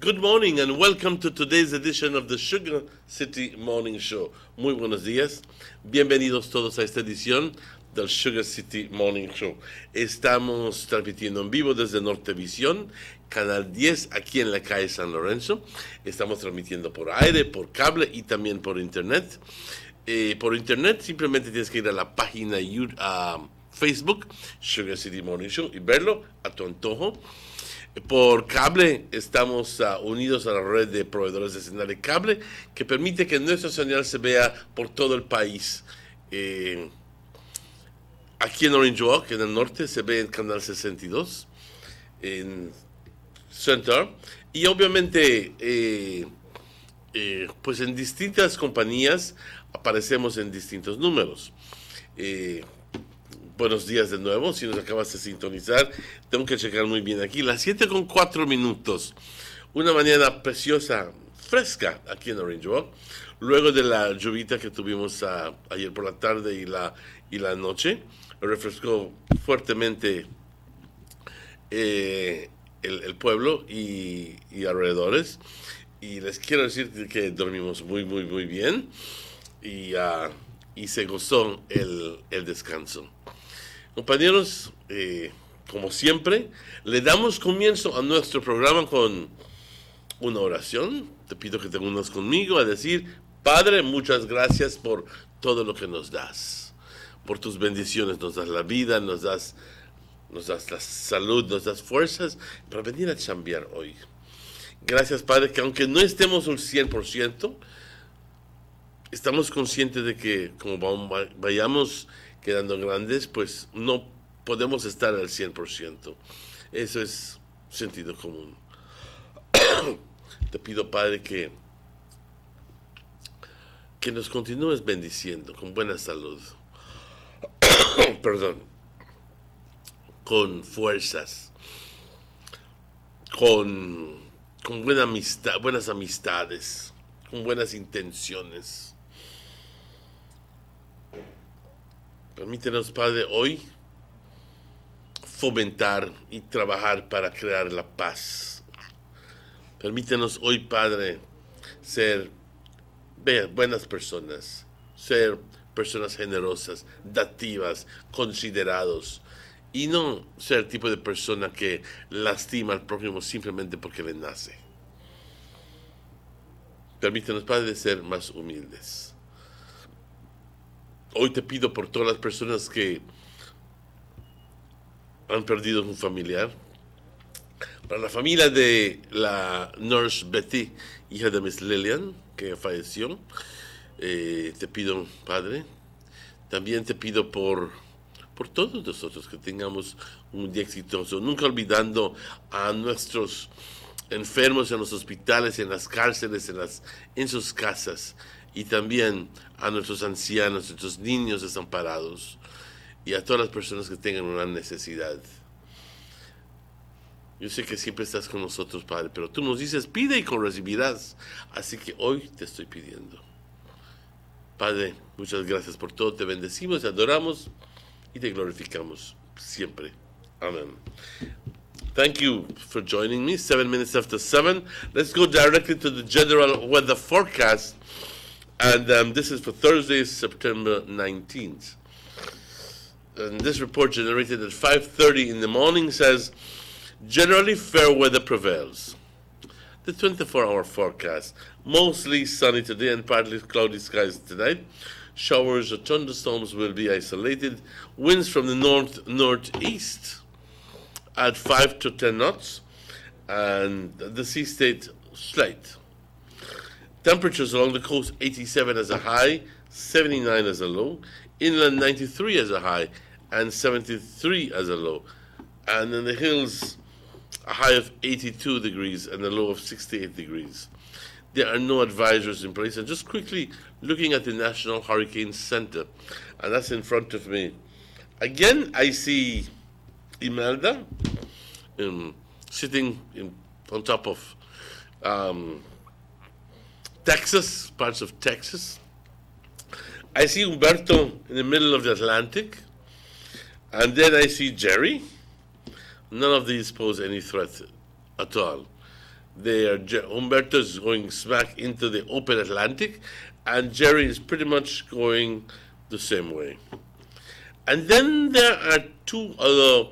Good morning and welcome to today's edition of the Sugar City Morning Show. Muy buenos días. Bienvenidos todos a esta edición del Sugar City Morning Show. Estamos transmitiendo en vivo desde Nortevisión, Canal 10, aquí en la calle San Lorenzo. Estamos transmitiendo por aire, por cable y también por internet. Por internet simplemente tienes que ir a la página Facebook, Sugar City Morning Show, y verlo a tu antojo. Por cable estamos unidos a la red de proveedores de señal de cable que permite que nuestra señal se vea por todo el país. Aquí en Orange Walk, en el norte, se ve en Canal 62, en Center, y obviamente pues en distintas compañías aparecemos en distintos números. Buenos días de nuevo, si nos acabas de sintonizar, tengo que checar muy bien aquí, las 7:04, una mañana preciosa, fresca aquí en Orange Walk, luego de la lluvita que tuvimos ayer por la tarde y la noche, refrescó fuertemente el pueblo y alrededores, y les quiero decir que dormimos muy bien y se gozó el descanso. Compañeros, como siempre, le damos comienzo a nuestro programa con una oración. Te pido que te unas conmigo a decir: Padre, muchas gracias por todo lo que nos das, por tus bendiciones. Nos das la vida, nos das la salud, nos das fuerzas para venir a chambear hoy. Gracias, Padre, que aunque no estemos un 100%, estamos conscientes de que como vayamos quedando grandes, pues no podemos estar al 100%. Eso es sentido común. Te pido, Padre, que nos continúes bendiciendo con buena salud. Perdón. Con fuerzas. Con buena amistad, buenas amistades. Con buenas intenciones. Permítenos, Padre, hoy fomentar y trabajar para crear la paz. Permítenos hoy, Padre, ser buenas personas, ser personas generosas, dativas, considerados, y no ser el tipo de persona que lastima al prójimo simplemente porque le nace. Permítenos, Padre, ser más humildes. Hoy te pido por todas las personas que han perdido un familiar. Para la familia de la nurse Betty, hija de Miss Lillian, que falleció, te pido, Padre. También te pido por todos nosotros que tengamos un día exitoso, nunca olvidando a nuestros enfermos en los hospitales, en las cárceles, en sus casas, y también a nuestros ancianos, a nuestros niños desamparados y a todas las personas que tengan una necesidad. Yo sé que siempre estás con nosotros, Padre, pero tú nos dices: pide y recibirás. Así que hoy te estoy pidiendo. Padre, muchas gracias por todo. Te bendecimos, te adoramos y te glorificamos siempre. Amén. Thank you for joining me. 7 minutes after 7. Let's go directly to the general weather forecast. And this is for Thursday, September 19th. And this report, generated at 5:30 in the morning, says, generally fair weather prevails. The 24-hour forecast, mostly sunny today and partly cloudy skies tonight. Showers or thunderstorms will be isolated. Winds from the northeast at 5 to 10 knots. And the sea state slight. Temperatures along the coast, 87 as a high, 79 as a low. Inland, 93 as a high, and 73 as a low. And in the hills, a high of 82 degrees and a low of 68 degrees. There are no advisories in place. And just quickly looking at the National Hurricane Center, and that's in front of me. Again, I see Imelda sitting on top of Texas, parts of Texas. I see Humberto in the middle of the Atlantic. And then I see Jerry. None of these pose any threat at all. Humberto is going smack into the open Atlantic, and Jerry is pretty much going the same way. And then there are two other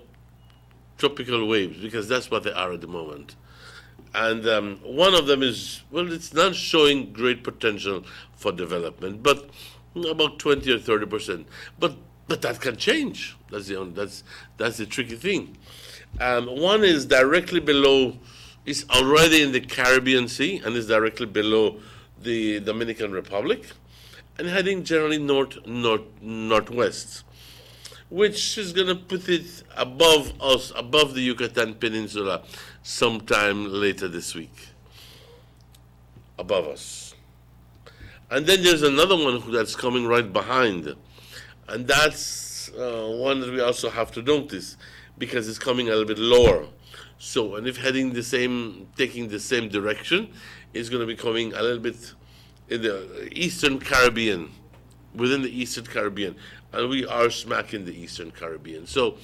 tropical waves, because that's what they are at the moment. And one of them is, well, it's not showing great potential for development, but about 20 or 30%. But that can change. That's the tricky thing. One is directly below, is already in the Caribbean Sea, and is directly below the Dominican Republic, and heading generally northwest, which is going to put it above us, above the Yucatan Peninsula, sometime later this week. Above us. And then there's another one that's coming right behind, and that's one that we also have to notice, because it's coming a little bit lower. So, and if taking the same direction, it's going to be coming a little bit in the Eastern Caribbean, within the Eastern Caribbean, and we are smack in the Eastern Caribbean. So,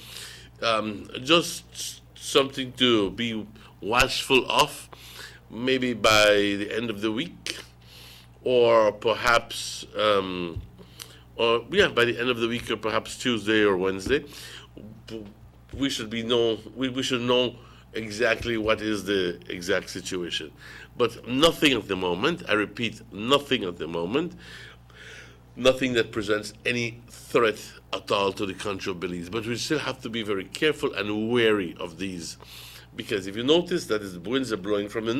just something to be watchful of, maybe by the end of the week, or perhaps, by the end of the week, or perhaps Tuesday or Wednesday, we should know exactly what is the exact situation. But nothing at the moment, I repeat, nothing at the moment, nothing that presents any threat at all to the country of Belize. But we still have to be very careful and wary of these, because if you notice that the winds are blowing from the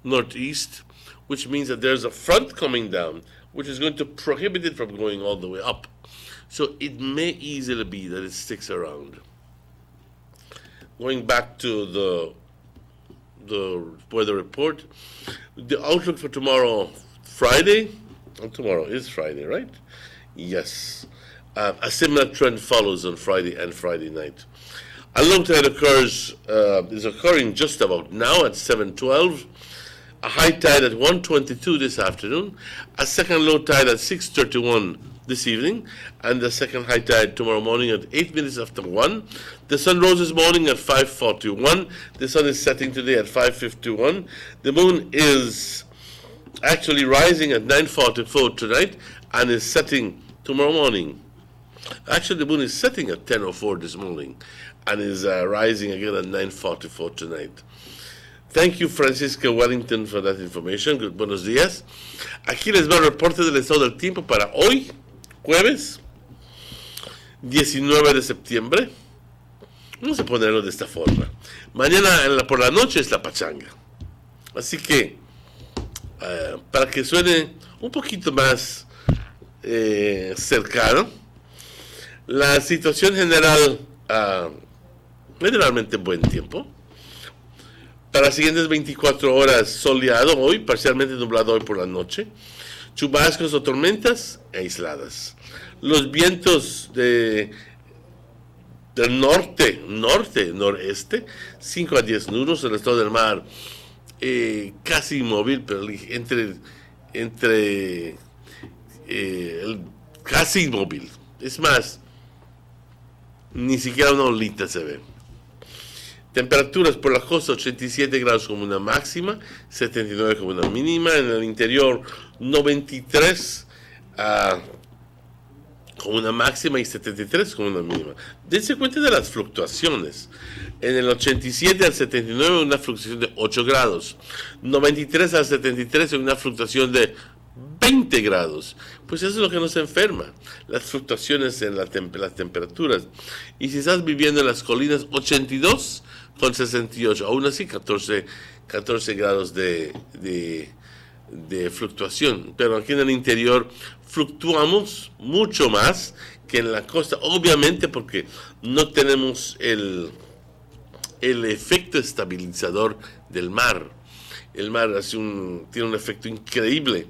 northeast, which means that there's a front coming down, which is going to prohibit it from going all the way up. So it may easily be that it sticks around. Going back to the weather report, the outlook for tomorrow, Friday, and tomorrow is Friday, right? Yes. A similar trend follows on Friday and Friday night. A low tide is occurring just about now at 7:12. A high tide at 1:22 this afternoon. A second low tide at 6:31 this evening, and the second high tide tomorrow morning at 8 minutes after 1. The sun rose this morning at 5:41. The sun is setting today at 5:51. The moon is actually rising at 9:44 tonight and is setting tomorrow morning. Actually, the moon is setting at 10:04 this morning and is rising again at 9:44 tonight. Thank you, Francisca Wellington, for that information. Good, buenos días. Aquí les va el reporte del estado del tiempo para hoy, jueves 19 de septiembre. Vamos a ponerlo de esta forma. Mañana por la noche es la pachanga. Así que, para que suene un poquito más cercano, la situación general, generalmente buen tiempo. Para las siguientes 24 horas, soleado hoy, parcialmente nublado hoy por la noche. Chubascos o tormentas aisladas. Los vientos del noreste, 5 a 10 nudos. El estado del mar casi inmóvil, pero casi inmóvil. Es más, ni siquiera una olita se ve. Temperaturas por la costa, 87 grados como una máxima, 79 como una mínima. En el interior, 93 como una máxima y 73 como una mínima. Dense cuenta de las fluctuaciones. En el 87 al 79 una fluctuación de 8 grados. 93 al 73 una fluctuación de 20 grados. Pues eso es lo que nos enferma, las fluctuaciones en las temperaturas. Y si estás viviendo en las colinas, 82 con 68, aún así 14 grados de fluctuación. Pero aquí en el interior fluctuamos mucho más que en la costa, obviamente porque no tenemos el efecto estabilizador del mar. El mar tiene un efecto increíble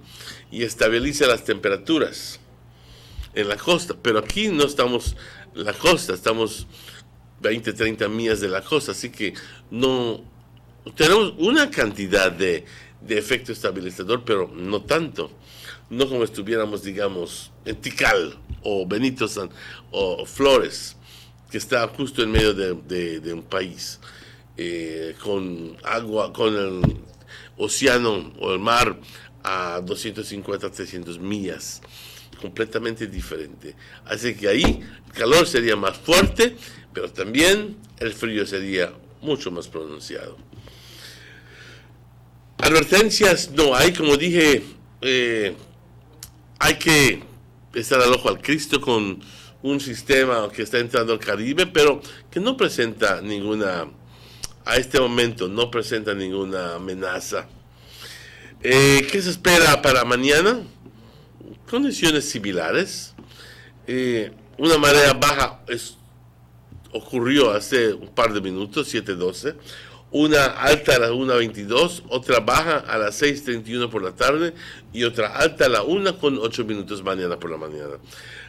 y estabiliza las temperaturas en la costa, pero aquí no estamos en la costa, estamos 20, 30 millas de la costa, así que no tenemos una cantidad de efecto estabilizador, pero no tanto, no como estuviéramos, digamos, en Tikal o Benito o Flores, que está justo en medio de un país. con agua, con el océano o el mar a 250, 300 millas, completamente diferente. Así que ahí el calor sería más fuerte, pero también el frío sería mucho más pronunciado. Advertencias no hay, como dije, hay que estar al ojo al Cristo con un sistema que está entrando al Caribe, pero que no presenta ninguna, a este momento no presenta ninguna amenaza. ¿Qué se espera para mañana? Condiciones similares. Una marea baja ocurrió hace un par de minutos, 7:12. Una alta a las 1:22, otra baja a las 6:31 por la tarde y otra alta a las 1:08 mañana por la mañana.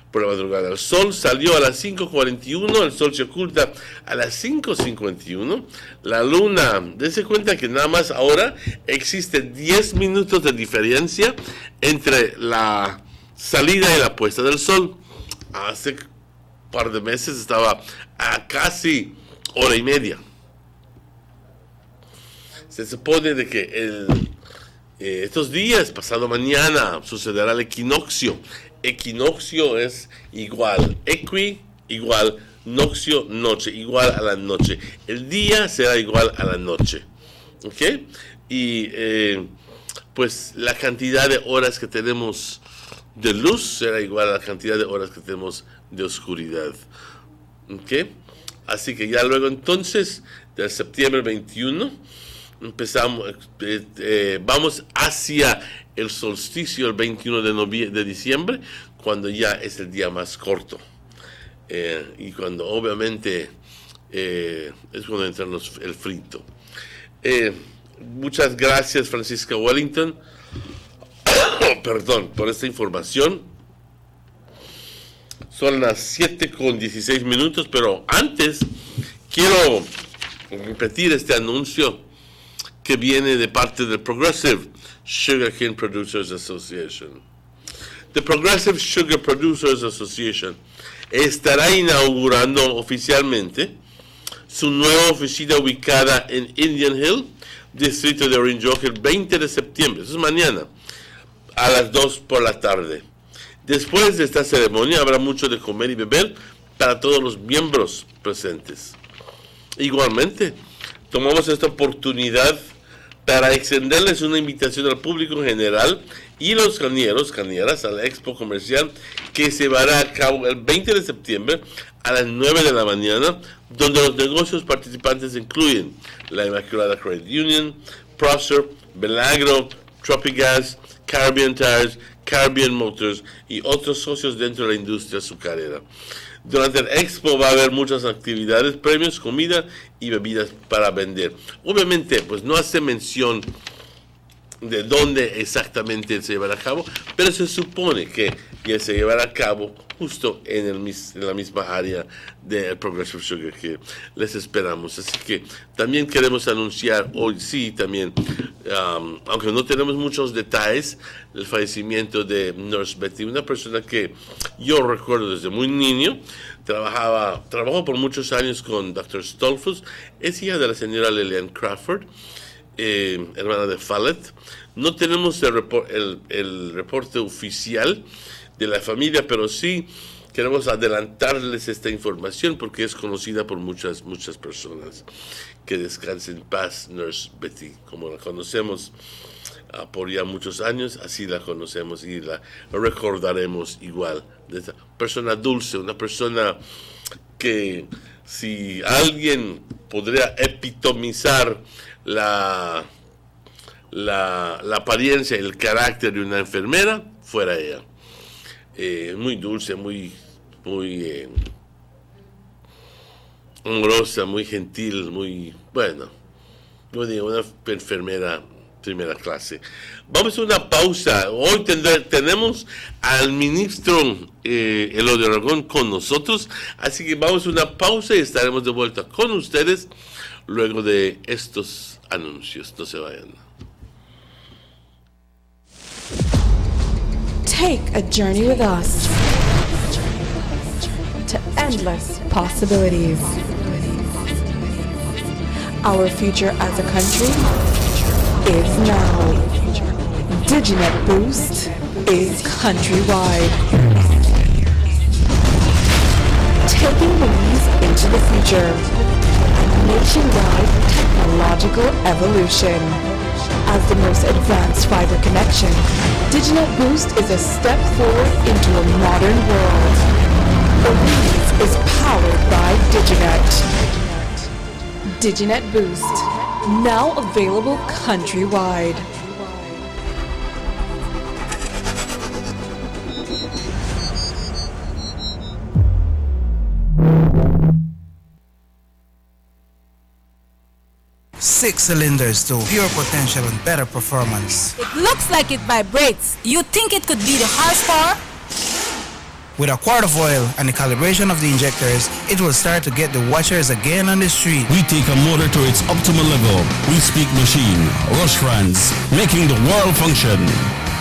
Por la madrugada, el sol salió a las 5:41, el sol se oculta a las 5:51. La luna, dése cuenta que nada más ahora existe 10 minutos de diferencia entre la salida y la puesta del sol. Hace un par de meses estaba a casi hora y media. Se supone de que estos días, pasado mañana, sucederá el equinoccio. Equinoccio es igual, igual, noxio, noche, igual a la noche. El día será igual a la noche. ¿Ok? Y pues la cantidad de horas que tenemos de luz será igual a la cantidad de horas que tenemos de oscuridad. ¿Ok? Así que ya luego entonces, del septiembre 21, vamos hacia el solsticio el 21 de diciembre, cuando ya es el día más corto. Y cuando obviamente es cuando entra el frito. Muchas gracias, Francisca Wellington, perdón, por esta información. Son las 7:16, pero antes quiero repetir este anuncio que viene de parte del Progressive Sugarcane Producers Association. The Progressive Sugar Producers Association estará inaugurando oficialmente su nueva oficina ubicada en Indian Hill, distrito de Orange Oak, el 20 de septiembre, eso es mañana, a las 2 por la tarde. Después de esta ceremonia habrá mucho de comer y beber para todos los miembros presentes. Igualmente, tomamos esta oportunidad para extenderles una invitación al público en general y los cañeras a la expo comercial que se llevará a cabo el 20 de septiembre a las 9 de la mañana, donde los negocios participantes incluyen la Inmaculada Credit Union, Prosser, Belagro, Tropigas, Caribbean Tires, Caribbean Motors y otros socios dentro de la industria azucarera. Durante el expo va a haber muchas actividades, premios, comida y bebidas para vender. Obviamente, pues no hace mención de dónde exactamente se llevará a cabo, pero se supone que ya se llevará a cabo justo en la misma área del Progressive Sugar que les esperamos. Así que también queremos anunciar hoy, sí, también, aunque no tenemos muchos detalles, el fallecimiento de Nurse Betty, una persona que yo recuerdo desde muy niño. Trabajó por muchos años con Dr. Stolfus, es hija de la señora Lillian Crawford, hermana de Follett. No tenemos el reporte oficial de la familia, pero sí queremos adelantarles esta información porque es conocida por muchas personas. Que descanse en paz, Nurse Betty, como la conocemos por ya muchos años, así la conocemos y la recordaremos igual. De esta persona dulce, una persona que si alguien podría epitomizar la apariencia y el carácter de una enfermera, fuera ella. Muy dulce, muy amorosa, muy gentil, muy, bueno, yo digo, una enfermera primera clase. Vamos a una pausa. Hoy tenemos al ministro Eloy Aragón con nosotros, así que vamos a una pausa y estaremos de vuelta con ustedes luego de estos anuncios. No se vayan. Take a journey with us to endless possibilities. Our future as a country is now. Diginet Boost is countrywide. Taking Belize into the future. A nationwide technological evolution. As the most advanced fiber connection, Diginet Boost is a step forward into a modern world. Belize is powered by Diginet. Diginet Boost, now available countrywide. Six cylinders to pure potential and better performance. It looks like it vibrates. You think it could be the horsepower? With a quart of oil and the calibration of the injectors, it will start to get the watchers again on the street. We take a motor to its optimal level. We speak machine, Rush France, making the world function.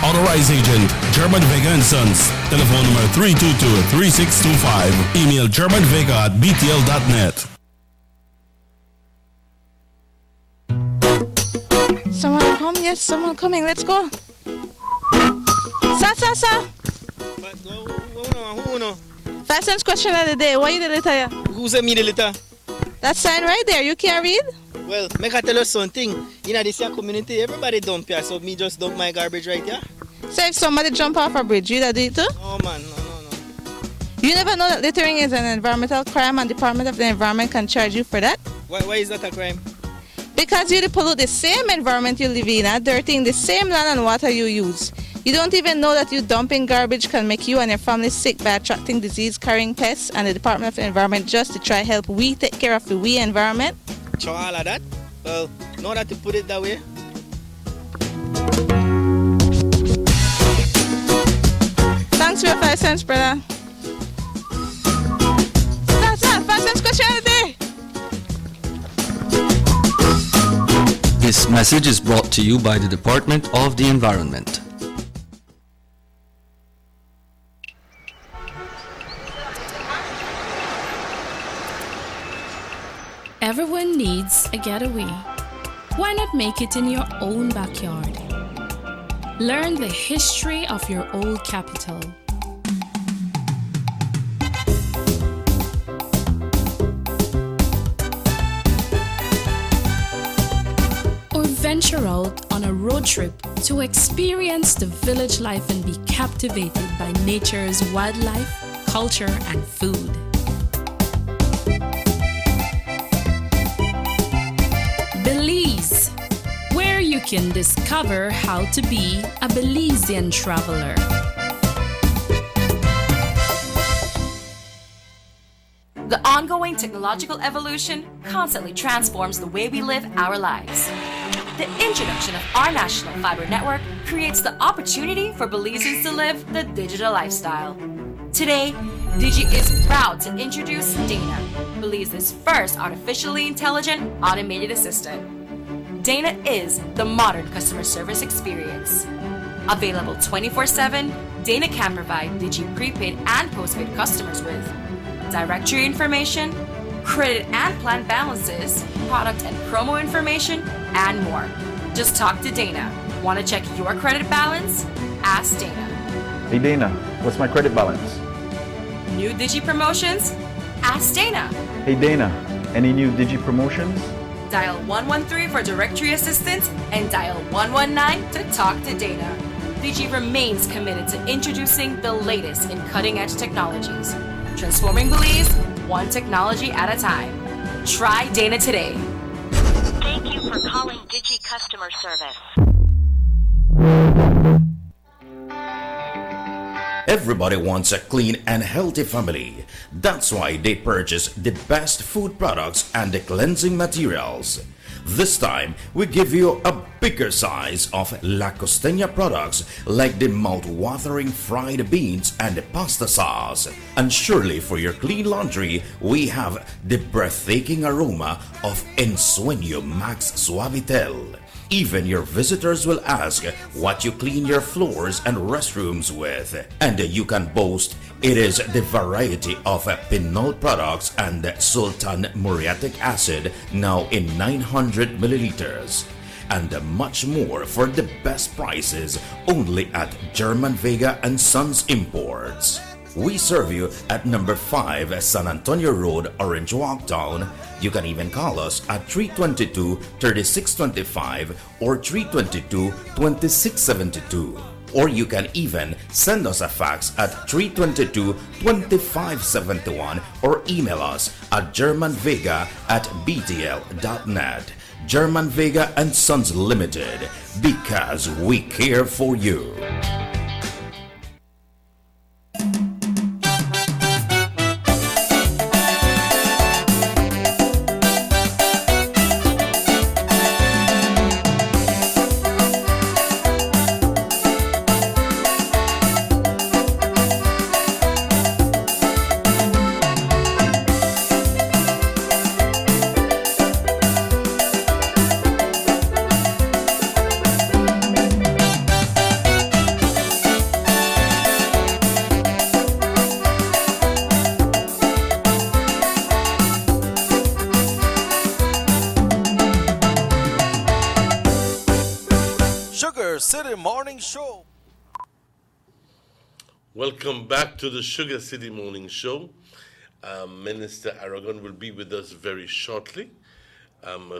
Authorized agent, German Vega & Sons. Telephone number 322-3625. Email germanvega@btl.net. Someone come? Yes, someone coming. Let's go. Sa. Who no? Fastest question of the day. Why you the letter here? Who sent me the letter? That sign right there. You can't read? Well, make I tell you something. In this here community, everybody dump here, so me just dump my garbage right here. So if somebody jump off a bridge, you that do it too? Oh man, no. You never know that littering is an environmental crime and Department of the Environment can charge you for that? Why is that a crime? Because you pollute the same environment you live in, dirtying the same land and water you use. You don't even know that you dumping garbage can make you and your family sick by attracting disease-carrying pests, and the Department of the Environment just to try help we take care of the environment. So all of that? Well, know that you put it that way. Thanks for your 5 cents, brother. That's 5 cents question of the day. This message is brought to you by the Department of the Environment. Everyone needs a getaway. Why not make it in your own backyard? Learn the history of your old capital. Or venture out on a road trip to experience the village life and be captivated by nature's wildlife, culture, and food. Belize, where you can discover how to be a Belizean traveler. The ongoing technological evolution constantly transforms the way we live our lives. The introduction of our national fiber network creates the opportunity for Belizeans to live the digital lifestyle. Today, Digi is proud to introduce Dana, Belize's first artificially intelligent automated assistant. Dana is the modern customer service experience. Available 24/7, Dana can provide Digi prepaid and postpaid customers with directory information, credit and plan balances, product and promo information, and more. Just talk to Dana. Want to check your credit balance? Ask Dana. Hey Dana, what's my credit balance? New Digi promotions? Ask Dana. Hey Dana, any new Digi promotions? Dial 113 for directory assistance and dial 119 to talk to Dana. Digi remains committed to introducing the latest in cutting-edge technologies, transforming Belize one technology at a time. Try Dana today. Thank you for calling Digi Customer Service. Everybody wants a clean and healthy family. That's why they purchase the best food products and the cleansing materials. This time, we give you a bigger size of La Costeña products like the mouth-watering fried beans and the pasta sauce. And surely for your clean laundry, we have the breathtaking aroma of Ensueño Max Suavitel. Even your visitors will ask what you clean your floors and restrooms with. And you can boast It is the variety of Pinol products and Sultan muriatic acid now in 900 milliliters. And much more for the best prices only at German Vega and Sons Imports. We serve you at number 5 San Antonio Road, Orange Walk Town. You can even call us at 322-3625 or 322-2672. Or you can even send us a fax at 322-2571 or email us at germanvega@btl.net. German Vega and Sons Limited, because we care for you. Sugar City Morning Show. Welcome back to the Sugar City Morning Show. Minister Aragon will be with us very shortly.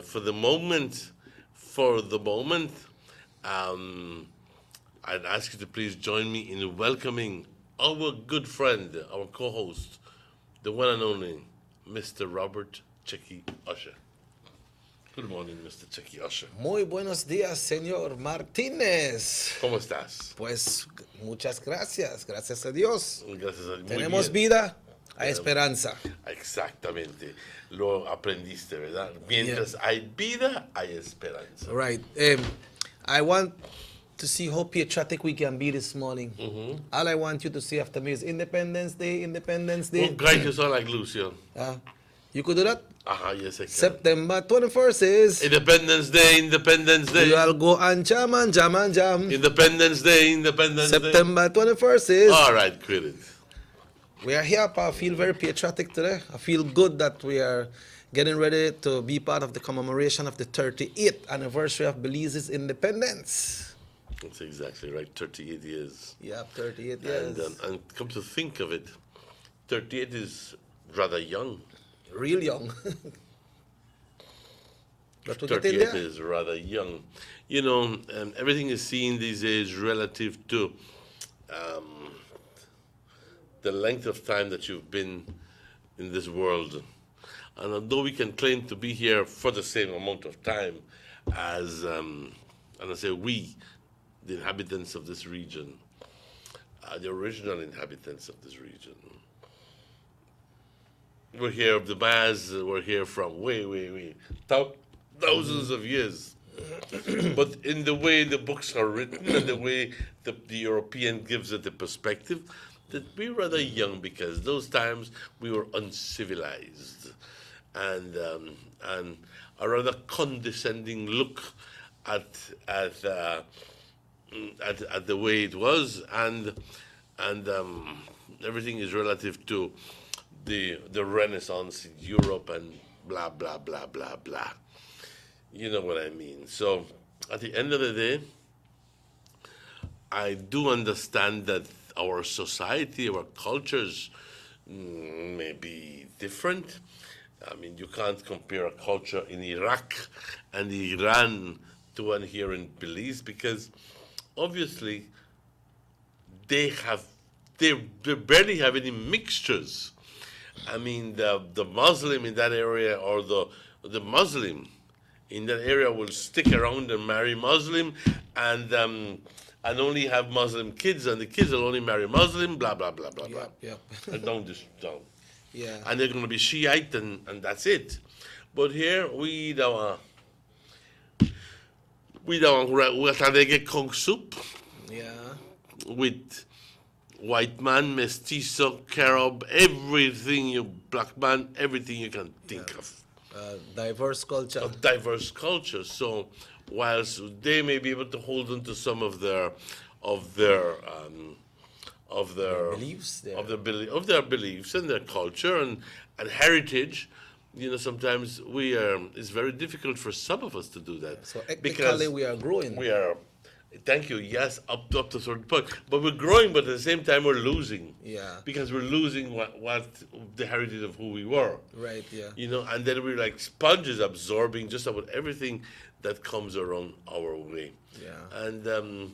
For the moment, I'd ask you to please join me in welcoming our good friend, our co-host, the one and only Mr. Robert Checky Usher. Good morning, Mr. Checky Usher. Muy buenos días, señor Martínez. ¿Cómo estás? Pues muchas gracias, gracias a Dios. Gracias a Dios. Tenemos vida, hay esperanza. Exactamente. Lo aprendiste, ¿verdad? Mientras hay vida, hay esperanza. Right. I want to see how patriotic we can be this morning. All I want you to see after me is Independence Day, Independence Day. Oh, great, you sound like Lucio. You could do that? Yes, I can. September 21st is Independence Day, Independence Day. We all go and jam and jam and jam. Independence Day, Independence Day. September 21st is. All right, quit it. We are here, I feel very patriotic today. I feel good that we are getting ready to be part of the commemoration of the 38th anniversary of Belize's independence. That's exactly right, 38 years. Yeah, 38 years. And come to think of it, 38 is rather young. Real young. But 38 is rather young. You know, everything is seen these days relative to the length of time that you've been in this world. And although we can claim to be here for the same amount of time as, and I say we, the inhabitants of this region, the original inhabitants of this region. We're here, the Mayas were here from way, thousands of years. But in the way the books are written and the way the European gives it the perspective, that we're rather young because those times we were uncivilized and a rather condescending look at the way it was, and everything is relative to the Renaissance in Europe and blah blah blah blah blah. You know what I mean. So at the end of the day, I do understand that our society, our cultures may be different. I mean, you can't compare a culture in Iraq and Iran to one here in Belize because obviously they barely have any mixtures. I mean, the Muslim in that area or the Muslim in that area will stick around and marry Muslim and only have Muslim kids, and the kids will only marry Muslim, blah, blah, blah, blah, blah. Yeah. And don't. Yeah. And they're going to be Shiite, and that's it. But here, we don't get Kong soup. Yeah. With white man, mestizo, Carib, everything black man, everything you can think of. Diverse culture. Of diverse culture. So whilst they may be able to hold on to some of their of their beliefs, of their beliefs and their culture and heritage. Sometimes it's very difficult for some of us to do that. So ethnically, we are growing. We are. Thank you. Yes, up to a certain point, but we're growing. But at the same time, we're losing. Yeah. Because we're losing what the heritage of who we were. Right. Yeah. And then we're like sponges absorbing just about everything that comes around our way. Yeah. And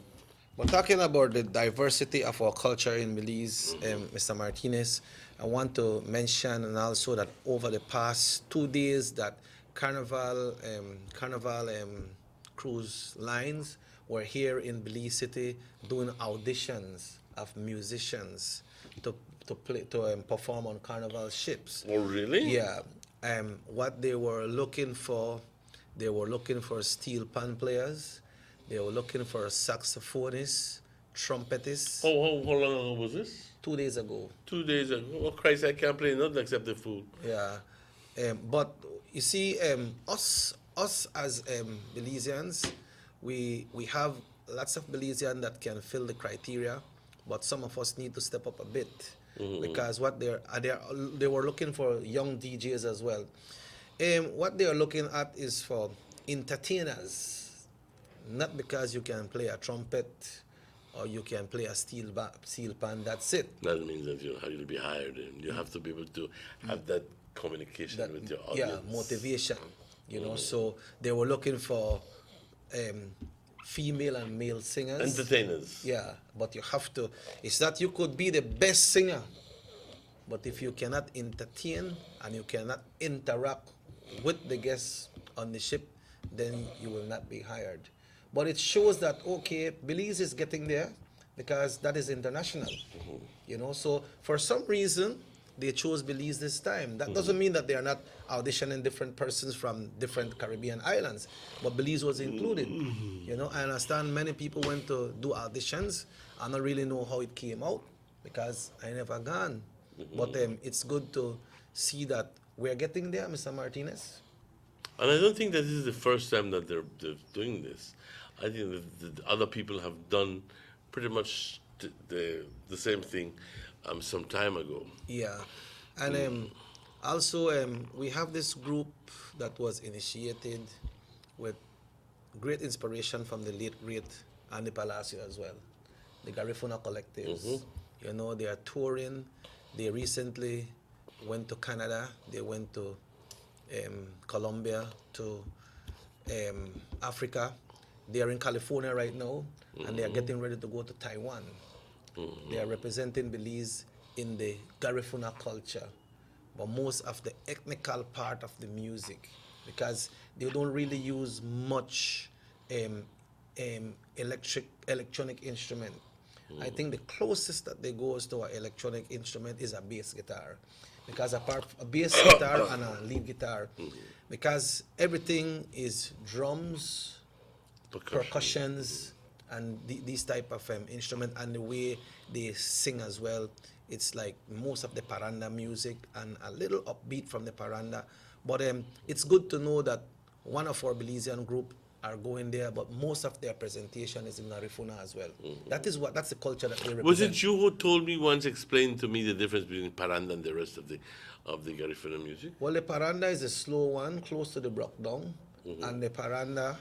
but talking about the diversity of our culture in Belize, Mr. Martinez, I want to mention and also that over the past 2 days that Carnival cruise lines were here in Belize City doing auditions of musicians to perform on Carnival ships. Oh, really? Yeah. What they were looking for steel pan players. They were looking for saxophonists, trumpetists. How long ago was this? 2 days ago. 2 days ago. Oh, Christ, I can't play nothing except the food. Yeah. But you see, us as Belizeans, we have lots of Belizeans that can fill the criteria, but some of us need to step up a bit because what they were looking for young DJs as well. What they are looking at is for entertainers, not because you can play a trumpet or you can play a steel pan. That's it. That means that you have to be hired, and you have to be able to have that communication with your audience. Yeah, motivation. So they were looking for female and male singers. Entertainers. Yeah, but you have to. It's that you could be the best singer, but if you cannot entertain and you cannot interact with the guests on the ship, then you will not be hired. But it shows that, okay, Belize is getting there because that is international. So for some reason, they chose Belize this time. That doesn't mean that they are not auditioning different persons from different Caribbean islands, but Belize was included. I understand many people went to do auditions. I don't really know how it came out because I never gone. But it's good to see that we're getting there, Mr. Martinez. And I don't think that this is the first time that they're doing this. I think that the other people have done pretty much the same thing some time ago. Yeah. And also, we have this group that was initiated with great inspiration from the late, great Andy Palacio as well, the Garifuna Collectives. They are touring. They recently went to Canada. They went to Colombia, to Africa. They are in California right now, and they are getting ready to go to Taiwan. They are representing Belize in the Garifuna culture, but most of the ethnical part of the music, because they don't really use much electronic instrument. I think the closest that they go to an electronic instrument is a bass guitar, because apart from a bass guitar and a lead guitar, because everything is drums, percussions, and these type of instrument, and the way they sing as well, it's like most of the paranda music and a little upbeat from the paranda. But it's good to know that one of our Belizean group are going there, but most of their presentation is in Garifuna as well. That's the culture that they represent. Was it you who told me once, explained to me the difference between paranda and the rest of the Garifuna music? Well, the paranda is a slow one, close to the breakdown, and the paranda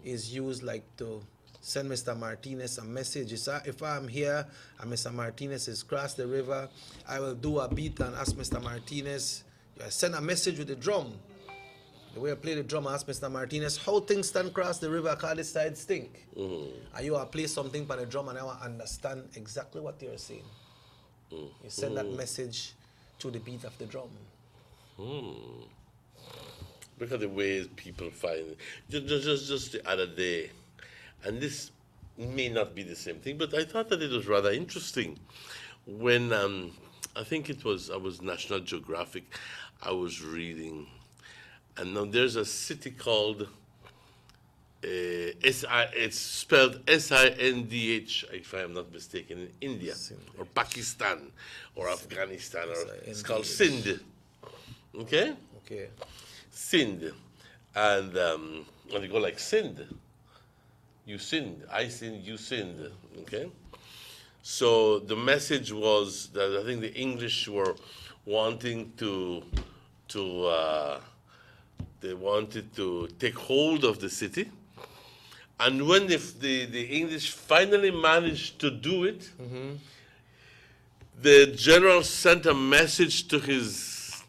is used like to send Mr. Martinez a message. If I'm here and Mr. Martinez is crossed the river, I will do a beat and ask Mr. Martinez, I send a message with the drum. The way I play the drum, I ask Mr. Martinez, how things stand cross the river, call this side stink. And you will play something by the drum and I will understand exactly what you're saying. You send that message to the beat of the drum. Look at the ways people find it. Just the other day, and this may not be the same thing, but I thought that it was rather interesting when I think I was National Geographic, I was reading, and now there's a city called it's spelled Sindh, if I am not mistaken, in India or Pakistan or Afghanistan, or it's called Sindh. Okay. Sindh, and you go like Sindh. You sinned, I sinned, you sinned. Okay, So the message was that I think the English were wanting they wanted to take hold of the city. And when the English finally managed to do it, the general sent a message to his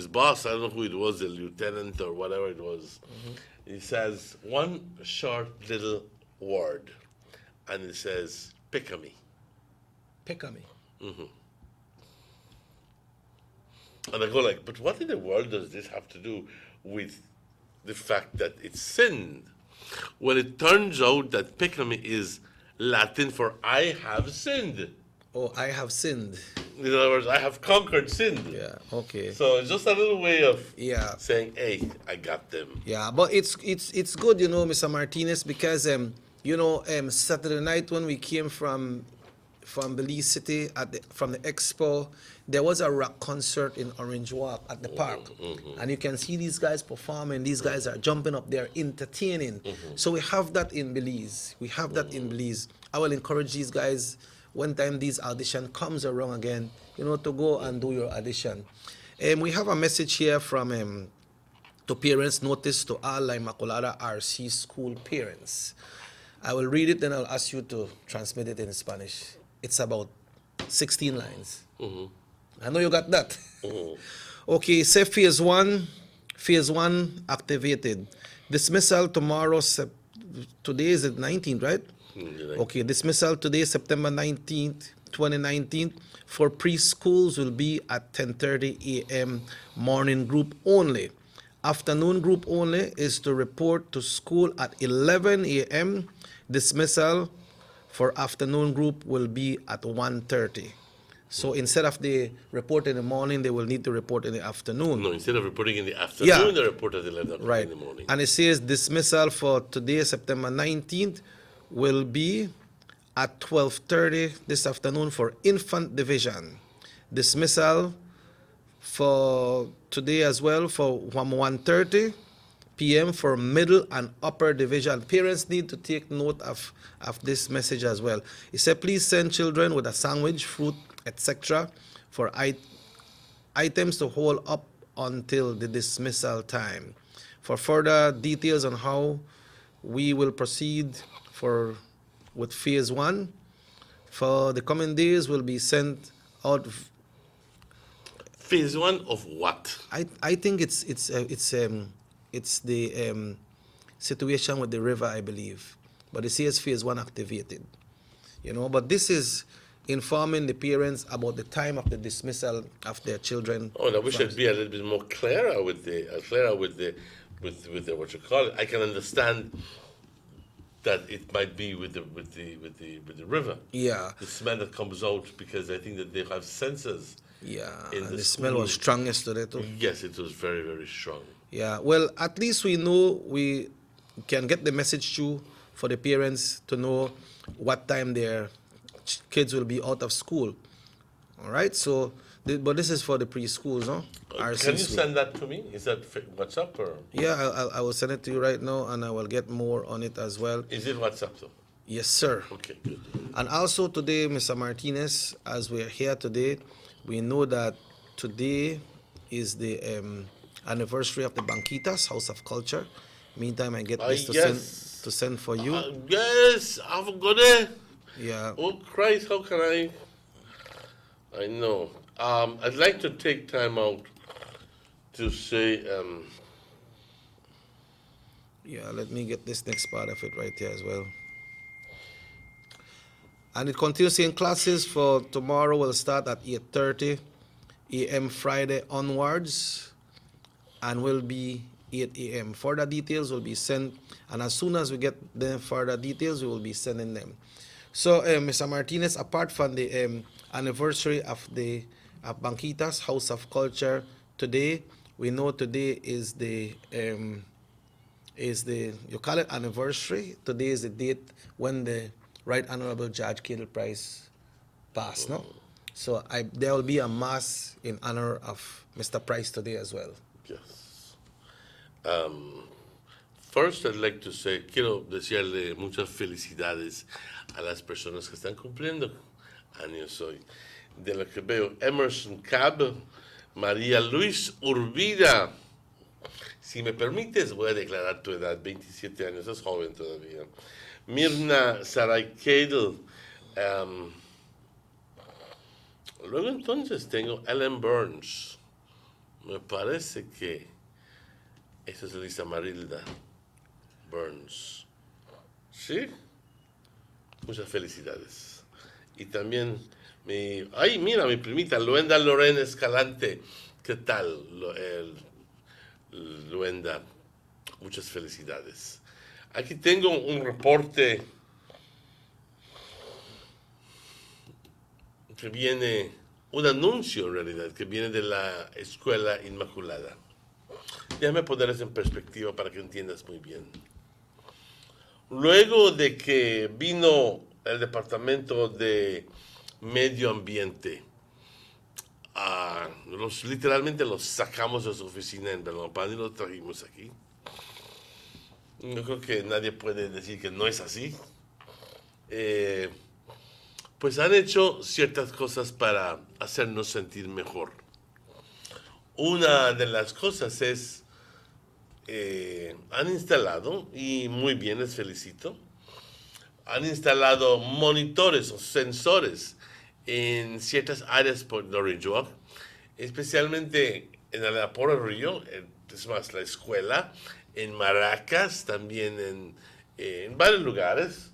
boss. I don't know who it was, the lieutenant or whatever it was. He says one short little word, and it says "pick-a-me." Pick-a-me. And I go like, but what in the world does this have to do with the fact that it's sinned? Well, it turns out that "pick-a-me" is Latin for "I have sinned." Oh, I have sinned. In other words, I have conquered sin. Yeah, okay. So it's just a little way of saying, hey, I got them. Yeah, but it's good, Mr. Martinez, because Saturday night when we came from Belize City from the expo, there was a rock concert in Orange Walk at the park, and you can see these guys performing. These guys are jumping up there, entertaining. So we have that in Belize. I will encourage these guys, one time this audition comes around again, to go and do your audition. We have a message here from to parents. Notice to all La Immaculada RC school parents. I will read it, then I'll ask you to transmit it in Spanish. It's about 16 lines. I know you got that. Okay, say phase one activated. Dismissal tomorrow, today is the 19th, right? Okay, dismissal today, September 19th, 2019, for preschools will be at 10:30 a.m. morning group only. Afternoon group only is to report to school at 11 a.m. Dismissal for afternoon group will be at 1:30. So instead of the report in the morning, they will need to report in the afternoon. No, instead of reporting in the afternoon, they report at 11 o'clock right. in the morning. And it says dismissal for today, September 19th, will be at 12:30 this afternoon for infant division. Dismissal for today as well for 1:30 p.m. for middle and upper division. Parents need to take note of this message as well. It said, please send children with a sandwich, fruit, etc. for items to hold up until the dismissal time. For further details on how we will proceed with phase one, for the coming days will be sent out. Phase one of what? I think it's the situation with the river, I believe. But it says phase one activated. But this is informing the parents about the time of the dismissal of their children. Oh, I wish I'd be a little bit more clearer with the what you call it. I can understand that it might be with the river. Yeah. The smell that comes out, because I think that they have sensors. Yeah. And the smell was strong yesterday too. Yes, it was very, very strong. Yeah. Well, at least we know we can get the message through for the parents to know what time their kids will be out of school. All right. So, but this is for the preschools, no? Can you send that to me? Is that WhatsApp or? Yeah, I will send it to you right now, and I will get more on it as well. Is it WhatsApp though? Yes, sir. Okay, good. And also today, Mr. Martinez, as we are here today, we know that today is the anniversary of the Banquitas, House of Culture. Meantime, I get this to send for you. Yes, I forgot it. Yeah. Oh Christ, how can I? I know. I'd like to take time out to say. Yeah, let me get this next part of it right here as well. And it continues saying classes for tomorrow will start at 8:30 a.m. Friday onwards, and will be 8 a.m. Further details will be sent, and as soon as we get the further details, we will be sending them. So, Mr. Martinez, apart from the anniversary of the Banquitas House of Culture today, we know today is the you call it anniversary. Today is the date when the Right Honorable Judge Cadel Price passed, no? So there will be a mass in honor of Mr. Price today as well. Yes. First, I'd like to say, quiero desearle muchas felicidades a las personas que están cumpliendo años hoy. De lo que veo, Emerson Cab, María Luis Urbida. Si me permites, voy a declarar tu edad, 27 años, es joven todavía. Mirna Saraykedel. Luego entonces tengo Ellen Burns. Me parece que esa es Lisa Marilda Burns. ¿Sí? Muchas felicidades. Y también mira, mi primita, Luenda Lorena Escalante. ¿Qué tal, Luenda? Muchas felicidades. Aquí tengo un reporte que viene, un anuncio en realidad, que viene de la Escuela Inmaculada. Déjame poner eso en perspectiva para que entiendas muy bien. Luego de que vino el Departamento de Medio Ambiente, literalmente los sacamos de su oficina en Belmopan y los trajimos aquí. No creo que nadie puede decir que no es así. Pues han hecho ciertas cosas para hacernos sentir mejor. Una de las cosas es, han instalado, y muy bien, les felicito, han instalado monitores o sensores en ciertas áreas por Norridgewock, especialmente en el por el río, es más, la escuela, en Maracas, también en varios lugares,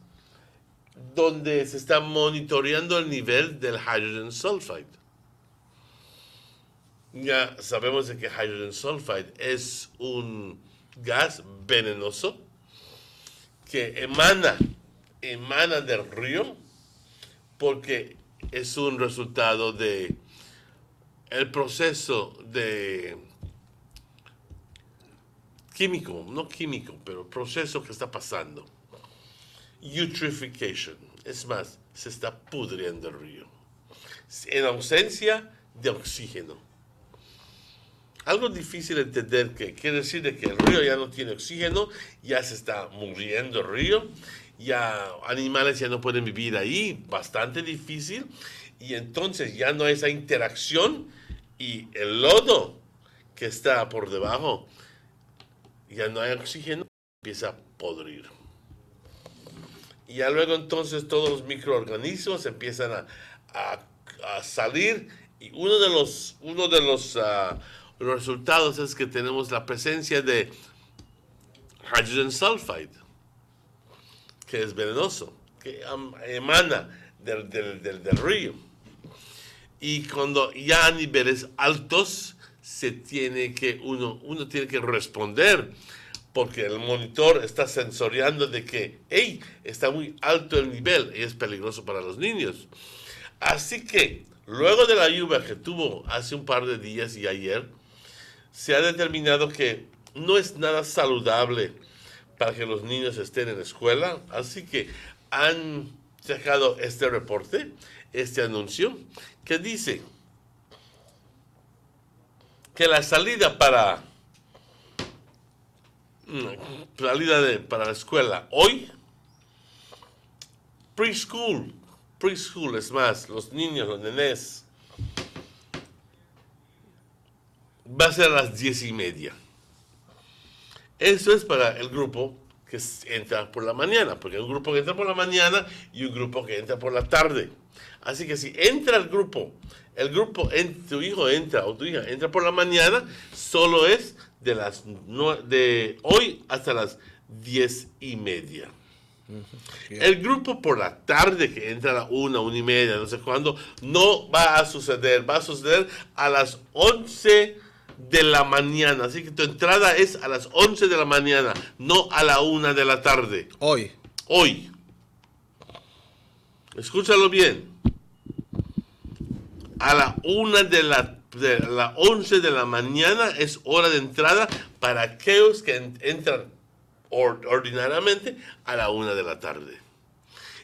donde se está monitoreando el nivel del hydrogen sulfide. Ya sabemos de que hydrogen sulfide es un gas venenoso que emana del río porque es un resultado de el proceso de no químico, pero proceso que está pasando. Eutrophication, es más, se está pudriendo el río en ausencia de oxígeno. Algo difícil de entender, que quiere decir de que el río ya no tiene oxígeno, ya se está muriendo el río, ya animales ya no pueden vivir ahí, bastante difícil, y entonces ya no hay esa interacción y el lodo que está por debajo, ya no hay oxígeno, empieza a podrir. Y ya luego entonces todos los microorganismos empiezan a salir, y uno de los resultados es que tenemos la presencia de hydrogen sulfide, que es venenoso, que emana del río. Y cuando ya a niveles altos uno tiene que responder, porque el monitor está sensoriando de que, está muy alto el nivel y es peligroso para los niños. Así que, luego de la lluvia que tuvo hace un par de días y ayer, se ha determinado que no es nada saludable para que los niños estén en la escuela. Así que han sacado este reporte, este anuncio, que dice que la salida para la escuela hoy, preschool es más, los niños, los nenés, va a ser a las 10:30. Eso es para el grupo que entra por la mañana, porque hay un grupo que entra por la mañana y un grupo que entra por la tarde. Así que si entra el grupo, tu hijo entra o tu hija entra por la mañana, solo es de hoy hasta las 10:30. El grupo por la tarde, que entra a la 1:30, no sé cuándo, no va a suceder. Va a suceder a las 11 de la mañana. Así que tu entrada es a las 11 de la mañana, no a la 1 de la tarde. Hoy. Escúchalo bien. A la 11 de la mañana es hora de entrada para aquellos que entran ordinariamente a la 1 de la tarde.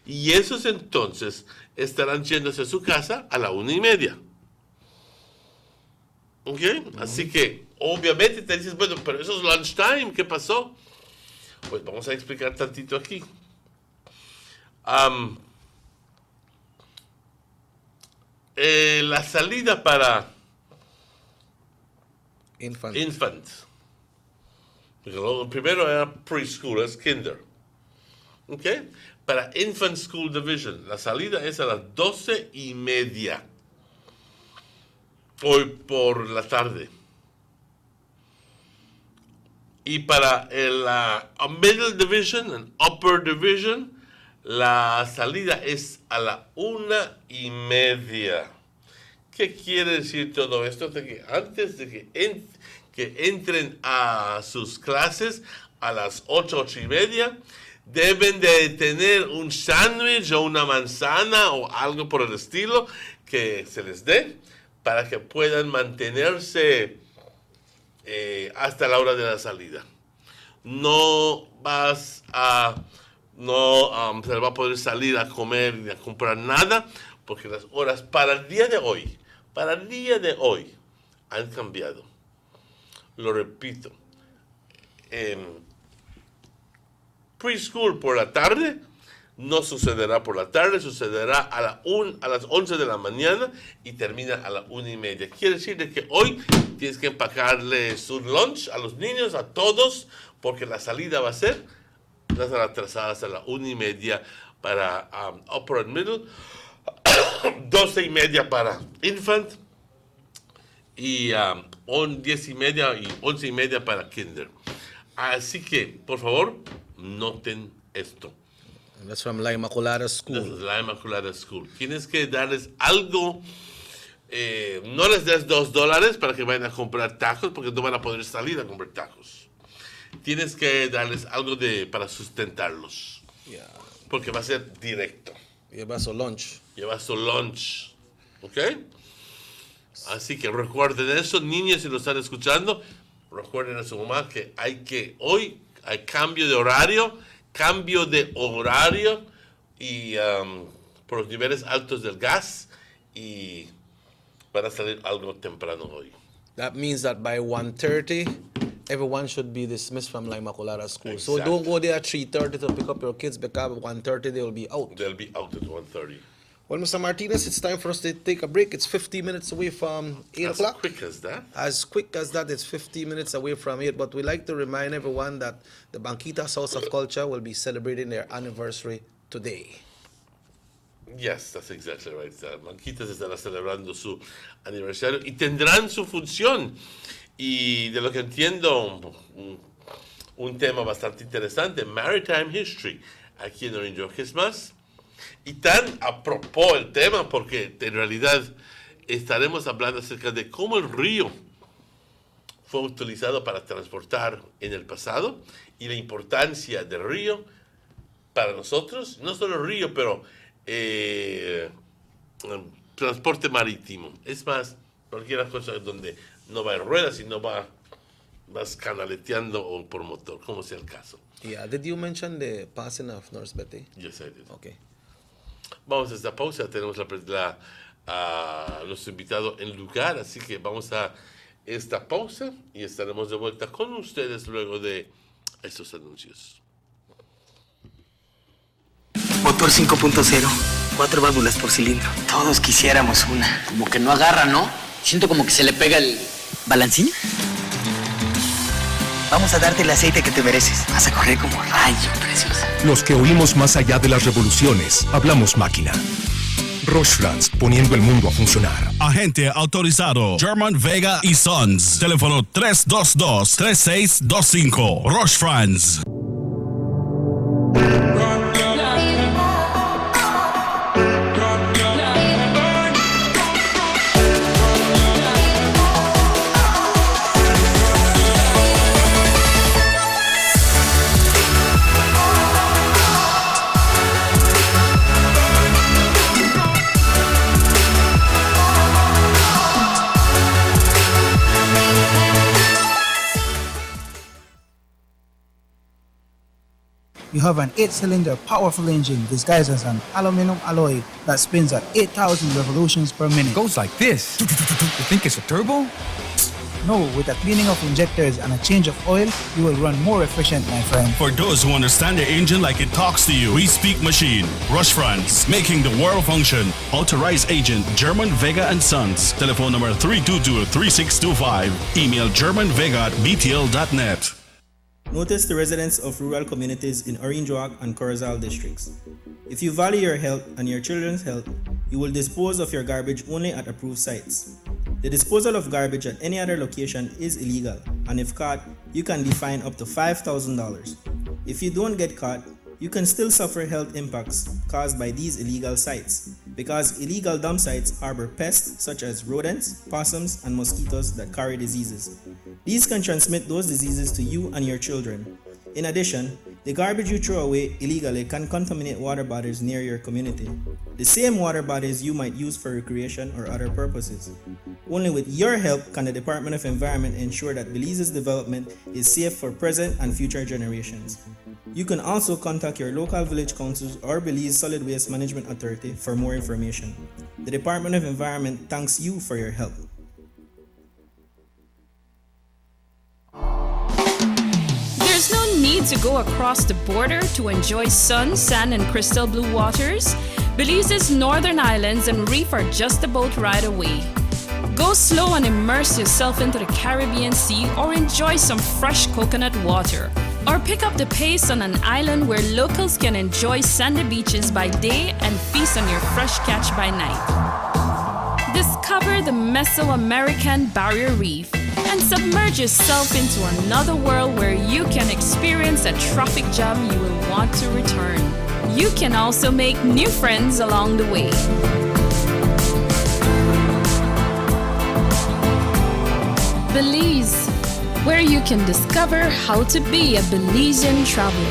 Y esos entonces estarán yéndose a su casa a la 1:30. ¿Ok? Así que, obviamente te dices, bueno, pero eso es lunchtime, ¿qué pasó? Pues vamos a explicar tantito aquí. La salida para infants. Primero era preschool, es kinder. ¿Ok? Para Infant School Division, la salida es a las 12:30. Hoy por la tarde. Y para la Middle Division and Upper Division, la salida es a la 1:30. ¿Qué quiere decir todo esto? De que antes de que entren a sus clases a las 8:30, deben de tener un sándwich o una manzana o algo por el estilo que se les dé para que puedan mantenerse hasta la hora de la salida. No se va a poder salir a comer ni a comprar nada porque las horas para el día de hoy han cambiado. Lo repito, preschool por la tarde no sucederá por la tarde, sucederá a las 11 de la mañana y termina a la 1:30. Quiere decir de que hoy tienes que empacarles un lunch a los niños, a todos, porque la salida va a ser las atrasadas a la 1:30 para upper and middle, 12:30 para infant y 10:30 y 11:30 para kinder. Así que, por favor, noten esto. That's from La Immaculada School. This is La Immaculada School. Tienes que darles algo. No les des $2 para que vayan a comprar tacos, porque no van a poder salir a comprar tacos. Tienes que darles algo para sustentarlos. Yeah. Porque va a ser directo. Lleva su lunch. ¿Ok? Así que recuerden eso, niños, si lo están escuchando, recuerden a su mamá que hoy hay cambio de horario y por los niveles altos del gas y van a salir algo temprano hoy. That means that by 1:30, everyone should be dismissed from La Immaculada School. Exactly. So don't go there at 3:30 to pick up your kids because at 1:30 they will be out. They'll be out at 1:30. Well, Mr. Martinez, it's time for us to take a break. It's 50 minutes away from 8 o'clock. As quick as that? As quick as that, it's 50 minutes away from 8. But we like to remind everyone that the Banquitas House of Culture will be celebrating their anniversary today. Yes, that's exactly right. Banquitas estará celebrando su aniversario y tendrán su función. Y de lo que entiendo, un tema bastante interesante, Maritime History, aquí en Orange, que es más. Y tan a propósito el tema, porque en realidad estaremos hablando acerca de cómo el río fue utilizado para transportar en el pasado y la importancia del río para nosotros, no solo el río, pero transporte marítimo. Es más, cualquier cosa donde no va en ruedas, sino vas canaleteando o por motor, como sea el caso. Yeah, did you mention the passing of Nurse Betty? Yes, I did. Okay. Vamos a esta pausa, tenemos a nuestro invitado en lugar, así que vamos a esta pausa y estaremos de vuelta con ustedes luego de estos anuncios. Motor 5.0, 4 válvulas por cilindro. Todos quisiéramos una. Como que no agarra, ¿no? Siento como que se le pega el... ¿Balancín? Vamos a darte el aceite que te mereces. Vas a correr como rayo, preciosa. Los que oímos más allá de las revoluciones, hablamos máquina. Roche-France, poniendo el mundo a funcionar. Agente autorizado German Vega y Sons. Teléfono 322-3625. Roche-France. You have an 8-cylinder powerful engine disguised as an aluminum alloy that spins at 8,000 revolutions per minute. Goes like this. You think it's a turbo? No, with a cleaning of injectors and a change of oil, you will run more efficient, my friend. For those who understand the engine like it talks to you, we speak machine. Rush France, making the world function. Authorized agent, German Vega and Sons. Telephone number 322-3625. Email germanvega@btl.net. Notice the residents of rural communities in Orange Walk and Corozal districts. If you value your health and your children's health, you will dispose of your garbage only at approved sites. The disposal of garbage at any other location is illegal, and if caught, you can be fined up to $5,000. If you don't get caught, you can still suffer health impacts caused by these illegal sites, because illegal dump sites harbor pests such as rodents, possums, and mosquitoes that carry diseases. These can transmit those diseases to you and your children. In addition, the garbage you throw away illegally can contaminate water bodies near your community, the same water bodies you might use for recreation or other purposes. Only with your help can the Department of Environment ensure that Belize's development is safe for present and future generations. You can also contact your local village councils or Belize Solid Waste Management Authority for more information. The Department of Environment thanks you for your help. There's no need to go across the border to enjoy sun, sand, and crystal blue waters. Belize's northern islands and reef are just a boat ride away. Go slow and immerse yourself into the Caribbean Sea or enjoy some fresh coconut water. Or pick up the pace on an island where locals can enjoy sandy beaches by day and feast on your fresh catch by night. Discover the Mesoamerican Barrier Reef and submerge yourself into another world where you can experience a traffic jam you will want to return. You can also make new friends along the way. Belize, where you can discover how to be a Belizean traveler.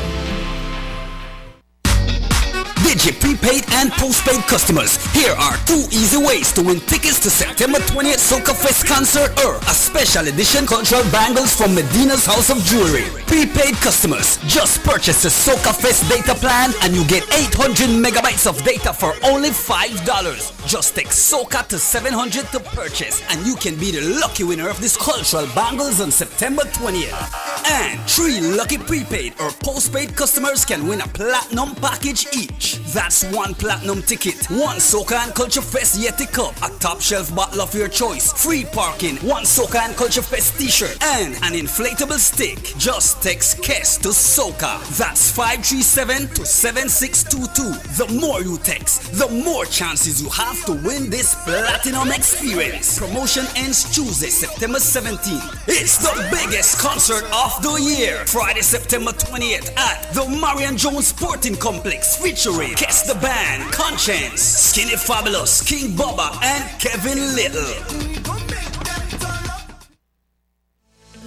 Digi prepaid and postpaid customers, here are 2 easy ways to win tickets to September 20th Soca Fest concert or a special edition cultural bangles from Medina's House of Jewelry. Prepaid customers, just purchase the Soca Fest data plan and you get 800 megabytes of data for only $5. Just text Soca to 700 to purchase and you can be the lucky winner of this cultural bangles on September 20th. And 3 lucky prepaid or postpaid customers can win a platinum package each. That's 1 platinum ticket, 1 Soca and Culture Fest Yeti Cup, a top shelf bottle of your choice, free parking, 1 Soca and Culture Fest t-shirt, and an inflatable stick. Just text KES to Soca. That's 537 to 7622. The more you text, the more chances you have to win this platinum experience. Promotion ends Tuesday, September 17th. It's the biggest concert of the year. Friday, September 20th at the Marion Jones Sporting Complex featuring Kiss the Band, Conscience, Skinny Fabulous, King Bubba, and Kevin Little.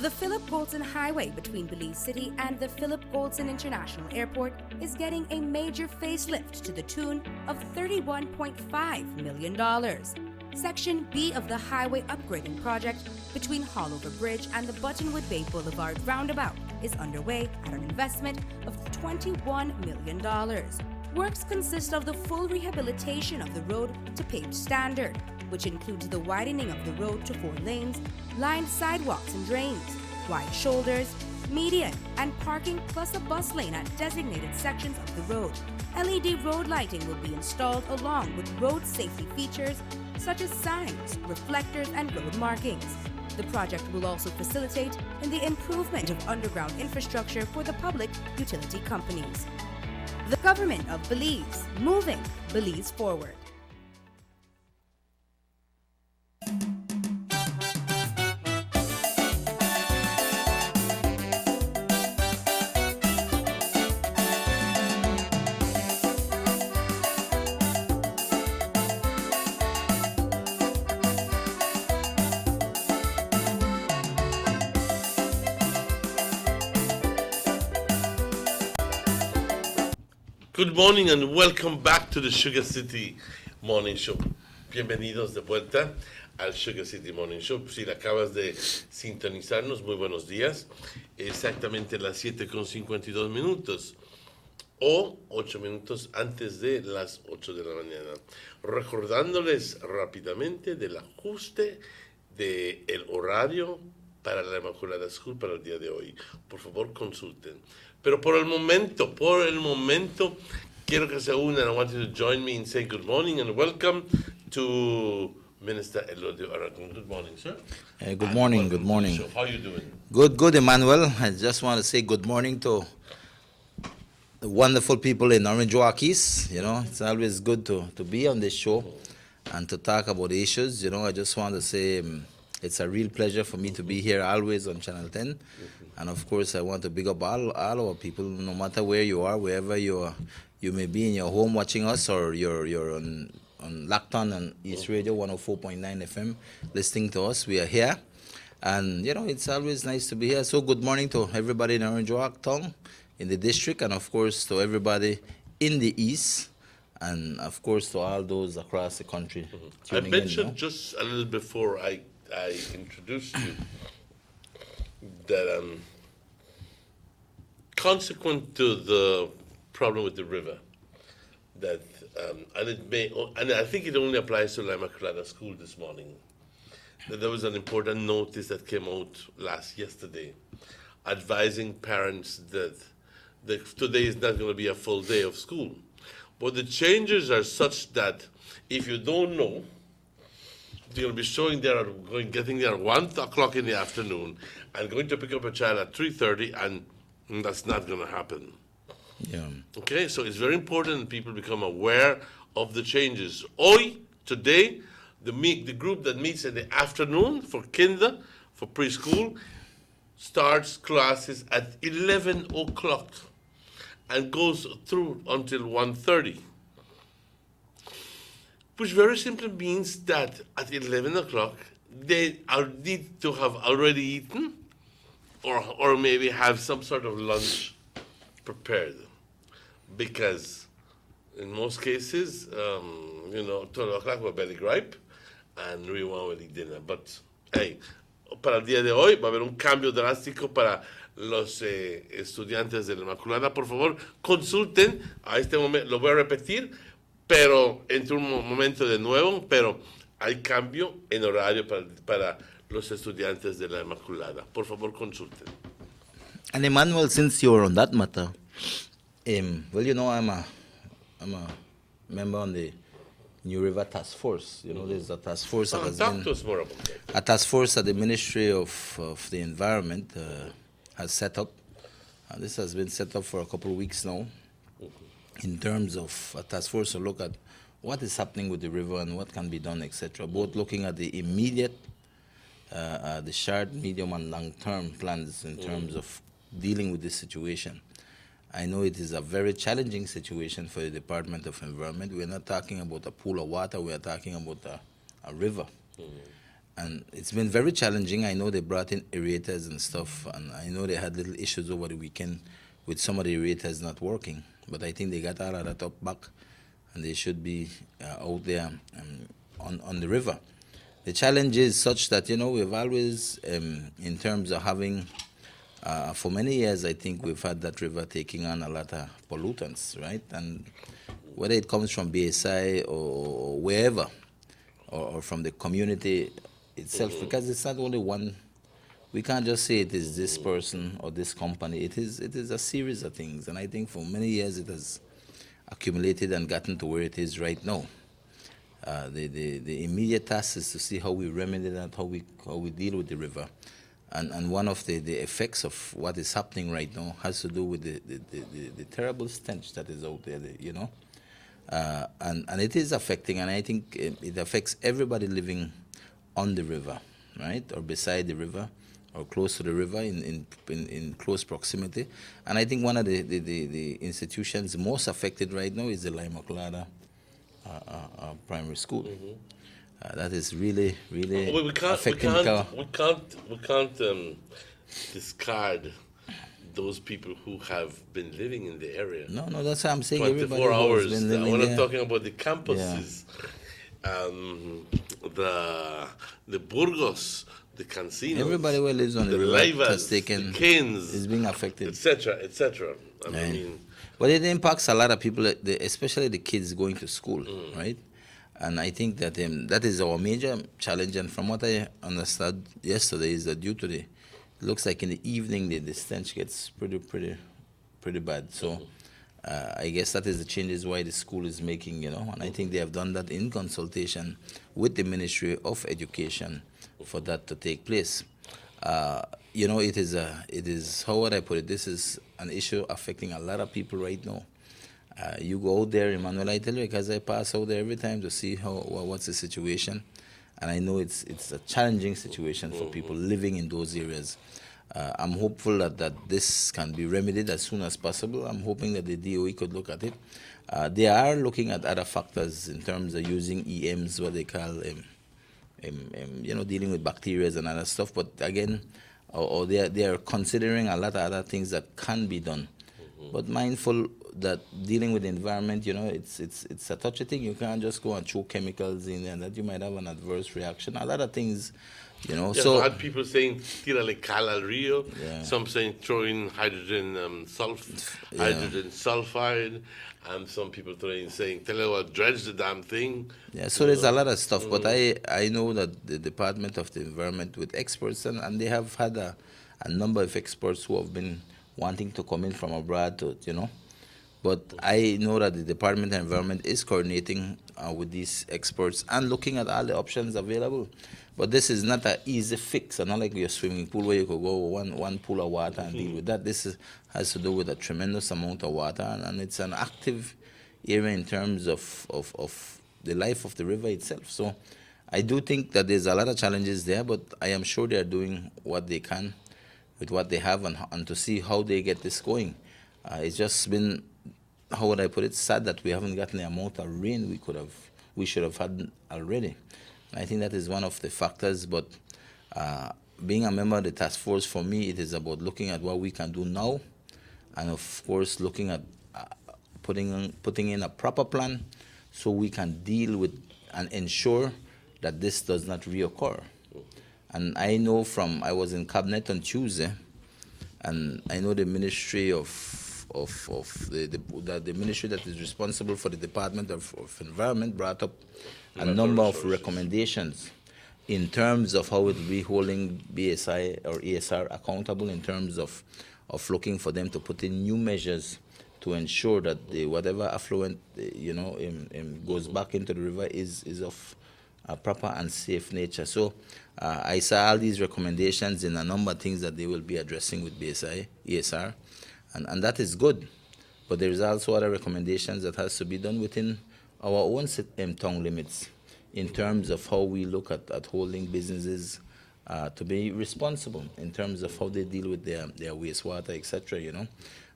The Philip Goldson Highway between Belize City and the Philip Goldson International Airport is getting a major facelift to the tune of $31.5 million. Section B of the highway upgrading project between Haulover Bridge and the Buttonwood Bay Boulevard roundabout is underway at an investment of $21 million. Works consist of the full rehabilitation of the road to paved standard, which includes the widening of the road to 4 lanes, lined sidewalks and drains, wide shoulders, median, and parking, plus a bus lane at designated sections of the road. LED road lighting will be installed along with road safety features such as signs, reflectors, and road markings. The project will also facilitate in the improvement of underground infrastructure for the public utility companies. The Government of Belize, moving Belize forward. Good morning and welcome back to the Sugar City Morning Show. Bienvenidos de vuelta al Sugar City Morning Show. Si la acabas de sintonizarnos, muy buenos días. Exactamente las 7:52 o 8 minutos antes de las 8 de la mañana. Recordándoles rápidamente del ajuste del horario para la Inmaculada School para el día de hoy. Por favor, consulten. Pero por el momento, quiero que se unan. I want you to join me in saying good morning and welcome to Minister Elodio Aragon. Good morning, sir. Good morning, good morning. How are you doing? Good, Emmanuel. I just want to say good morning to the wonderful people in Orange Walk East. You know, it's always good to be on this show and to talk about the issues. You know, I just want to say it's a real pleasure for me to be here always on Channel 10. And of course, I want to big up all our people, no matter where you are, wherever you may be in your home watching us, or you're on Lockton and East Radio 104.9 FM listening to us. We are here. And, you know, it's always nice to be here. So good morning to everybody in Orange Walk Town, in the district, and of course to everybody in the East, and of course to all those across the country. I mentioned just a little before I introduced you that consequent to the problem with the river, that and I think it only applies to La Inmaculada School this morning, that there was an important notice that came out yesterday advising parents that today is not going to be a full day of school. But the changes are such that if you don't know, they're going to be showing there, getting there at 1 o'clock in the afternoon and going to pick up a child at 3:30, and that's not going to happen. Yeah. Okay, so it's very important that people become aware of the changes. Today, the group that meets in the afternoon for kinder, for preschool, starts classes at 11 o'clock and goes through until 1:30. Which very simply means that at 11 o'clock, they need to have already eaten or maybe have some sort of lunch prepared. Because in most cases, 12 o'clock we're barely ripe and we want to eat dinner. But, hey, para el día de hoy va a haber un cambio drástico para los estudiantes de la Inmaculada. Por favor, consulten a este momento, lo voy a repetir, pero entre un momento de nuevo, pero hay cambio en horario para los estudiantes de la Inmaculada. Por favor, consulten. And Emmanuel, since you're on that matter, well, you know, I'm a member on the New River Task Force. You know, there's a task force that has been a task force that the Ministry of the Environment has set up. This has been set up for a couple of weeks now, in terms of a task force to look at what is happening with the river and what can be done, etc. Both looking at the immediate, the short, medium, and long-term plans in terms of dealing with this situation. I know it is a very challenging situation for the Department of Environment. We're not talking about a pool of water, we are talking about a river. And it's been very challenging. I know they brought in aerators and stuff, and I know they had little issues over the weekend with some of the aerators not working. But I think they got all of that up back, and they should be out there on the river. The challenge is such that, you know, we've always, in terms of having, for many years, I think we've had that river taking on a lot of pollutants, right? And whether it comes from BSI or wherever, or from the community itself, because it's not only one. We can't just say it is this person or this company. It is a series of things, and I think for many years it has accumulated and gotten to where it is right now. The immediate task is to see how we remedy that, how we deal with the river, and one of the effects of what is happening right now has to do with the terrible stench that is out there, you know, and it is affecting, and I think it affects everybody living on the river, right, or beside the river, or close to the river, in close proximity. And I think one of the institutions most affected right now is the La Inmaculada primary school. That is really affecting. We can't discard those people who have been living in the area. No, that's what I'm saying. 24 hours. Been living When there. I'm talking about the campuses, the Burgos, the Cancinos, everybody who lives on the river Leivas, has taken, the Keynes, is being affected, etc. I mean, but it impacts a lot of people, especially the kids going to school, right? And I think that that is our major challenge. And from what I understood yesterday, is that due to the looks like in the evening the stench gets pretty bad. So I guess that is the changes why the school is making, and I think they have done that in consultation with the Ministry of Education for that to take place. It is, how would I put it? This is an issue affecting a lot of people right now. You go out there, Emmanuel, I tell you, because I pass out there every time to see what's the situation, and I know it's a challenging situation for people living in those areas. I'm hopeful that this can be remedied as soon as possible. I'm hoping that the DOE could look at it. They are looking at other factors in terms of using EMs, what they call dealing with bacteria and other stuff. But again, they are considering a lot of other things that can be done. But mindful that dealing with the environment, it's a touchy thing. You can't just go and throw chemicals in there, and that you might have an adverse reaction. A lot of things, So I had people saying tirale cal al rio. Yeah. Some saying throw in hydrogen sulfide, and some people saying tell you what, dredge the damn thing. Yeah, so there's a lot of stuff, but I know that the Department of the Environment with experts, and they have had a number of experts who have been wanting to come in from abroad to, But I know that the Department of Environment is coordinating with these experts and looking at all the options available. But this is not an easy fix. It's not like your swimming pool where you could go one pool of water and deal with that. This has to do with a tremendous amount of water, and it's an active area in terms of the life of the river itself. So I do think that there's a lot of challenges there, but I am sure they are doing what they can with what they have and to see how they get this going. It's just been, how would I put it, sad that we haven't gotten the amount of rain we should have had already. I think that is one of the factors, but being a member of the task force, for me, it is about looking at what we can do now, and of course looking at putting in a proper plan so we can deal with and ensure that this does not reoccur. And I know I was in cabinet on Tuesday, and I know the Ministry of the ministry that is responsible for the Department of Environment brought up a number of recommendations in terms of how it will be holding BSI or ESR accountable in terms of looking for them to put in new measures to ensure that whatever affluent goes back into the river is of a proper and safe nature. So I saw all these recommendations in a number of things that they will be addressing with BSI, ESR, and that is good. But there is also other recommendations that has to be done within our own town limits in terms of how we look at holding businesses to be responsible in terms of how they deal with their wastewater, etc. And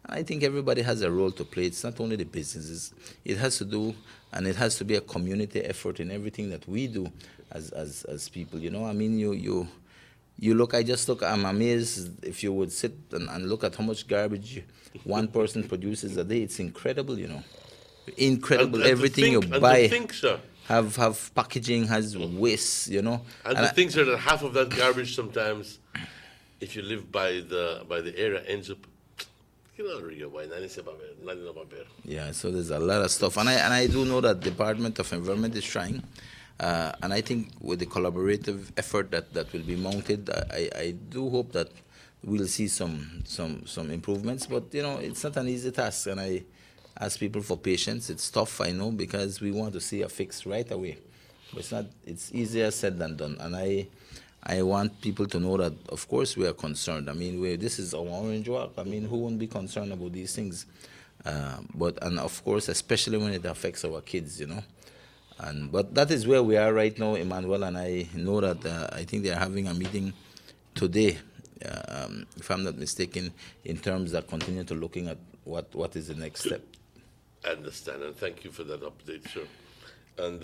I think everybody has a role to play. It's not only the businesses. It has to do, and it has to be a community effort in everything that we do as people. I mean, you look, I'm amazed if you would sit and look at how much garbage one person produces a day. It's incredible, Incredible. And everything you buy sir, have packaging, has waste, And the things are that half of that garbage sometimes, if you live by the area, ends up, yeah, so there's a lot of stuff. And I do know that the Department of Environment is trying. And I think with the collaborative effort that will be mounted, I do hope that we'll see some improvements. But, it's not an easy task. And I ask people for patience. It's tough, I know, because we want to see a fix right away. But it's easier said than done. And I want people to know that, of course, we are concerned. I mean, this is our Orange Walk. I mean, who won't be concerned about these things? And of course, especially when it affects our kids, But that is where we are right now, Emmanuel, and I know that I think they are having a meeting today, if I'm not mistaken, in terms of continuing to looking at what is the next step. I understand, and thank you for that update, sir. And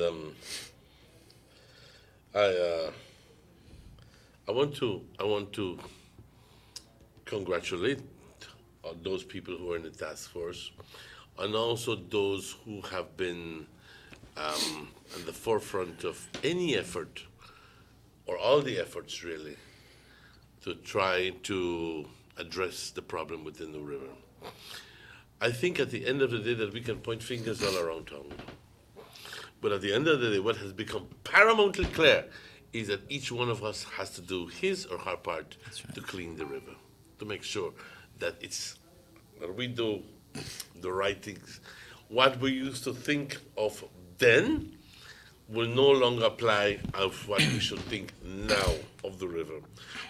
I want to congratulate those people who are in the task force, and also those who have been at the forefront of any effort, or all the efforts really, to try to address the problem within the river. I think at the end of the day that we can point fingers all around town. But at the end of the day, what has become paramountly clear is that each one of us has to do his or her part to clean the river, to make sure that we do the right things. What we used to think of then will no longer apply of what we should think now of the river.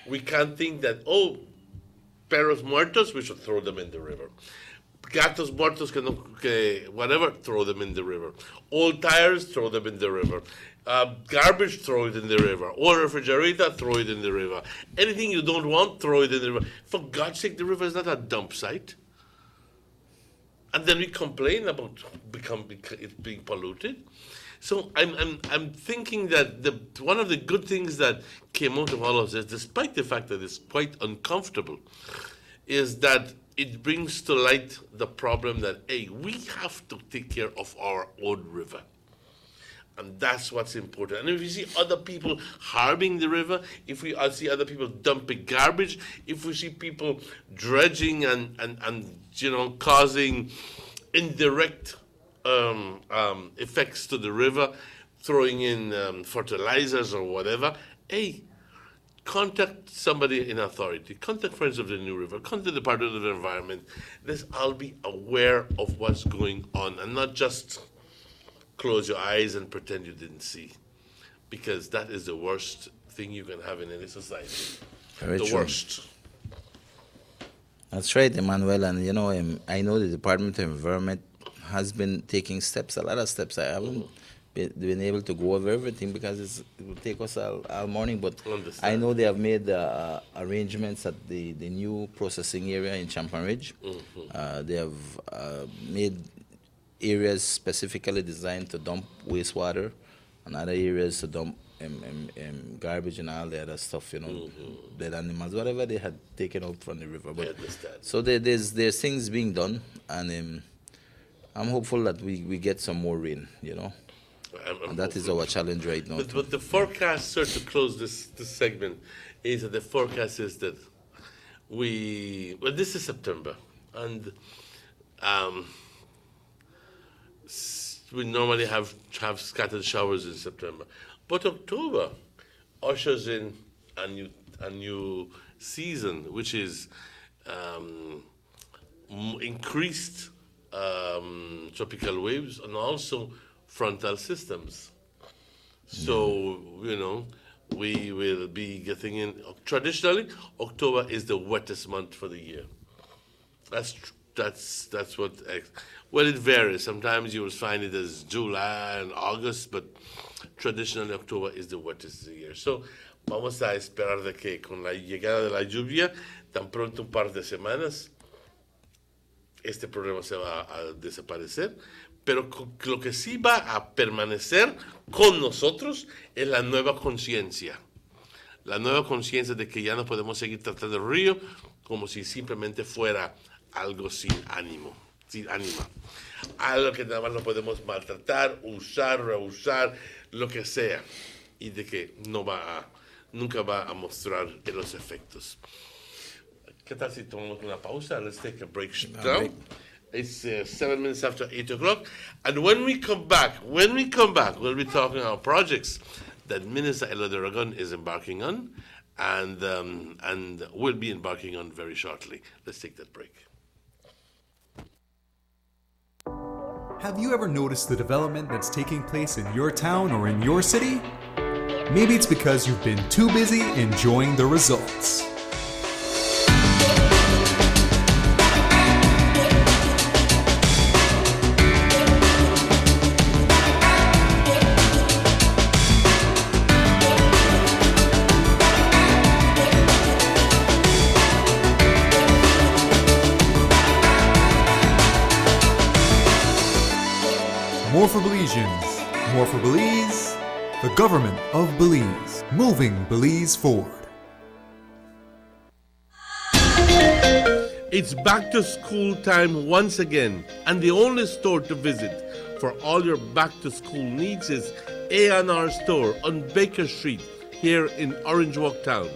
We can't think that, perros muertos, we should throw them in the river. Gatos muertos, whatever, throw them in the river. Old tires, throw them in the river. Garbage, throw it in the river. Old refrigerator, throw it in the river. Anything you don't want, throw it in the river. For God's sake, the river is not a dump site. And then we complain about it being polluted. So I'm thinking that one of the good things that came out of all of this, despite the fact that it's quite uncomfortable, is that it brings to light the problem that, we have to take care of our own river. And that's what's important. And if we see other people harming the river, if we see other people dumping garbage, if we see people dredging and causing indirect effects to the river, throwing in fertilizers or whatever, contact somebody in authority, contact Friends of the New River, contact the Department of the Environment. Let's all be aware of what's going on and not just close your eyes and pretend you didn't see, because that is the worst thing you can have in any society. Very the true. Worst. That's right, Emmanuel. And I know the Department of Environment has been taking steps, a lot of steps. I haven't been able to go over everything because it will take us all morning. But I know they have made arrangements at the new processing area in Champan Ridge. They have made areas specifically designed to dump wastewater and other areas to dump garbage and all the other stuff, dead animals, whatever they had taken out from the river. But so there's things being done, and I'm hopeful that we get some more rain, and that is our challenge right now. But the forecast, sir, to close this segment, is that the forecast is that this is September, and we normally have scattered showers in September. But October ushers in a new season, which is increased tropical waves and also frontal systems. So, we will be getting in. Traditionally, October is the wettest month for the year. That's what. Well, it varies. Sometimes you will find it as July and August, but traditionally October is the wettest of the year. So, vamos a esperar de que con la llegada de la lluvia, tan pronto un par de semanas, este problema se va a desaparecer. Pero lo que sí va a permanecer con nosotros es la nueva conciencia. La nueva conciencia de que ya no podemos seguir tratando el río como si simplemente fuera algo sin ánima. Algo que nada más lo podemos maltratar, usar, reusar, lo que sea. Y de que nunca va a mostrar los efectos. ¿Qué tal si tomamos una pausa? Let's take a break now. It's 7 minutes after 8 o'clock. And when we come back, we'll be talking about projects that Minister Ella de Aragon is embarking on and will be embarking on very shortly. Let's take that break. Have you ever noticed the development that's taking place in your town or in your city? Maybe it's because you've been too busy enjoying the results. More for Belizeans, more for Belize, the government of Belize, moving Belize forward. It's back to school time once again, and the only store to visit for all your back to school needs is A&R Store on Baker Street here in Orange Walk Town.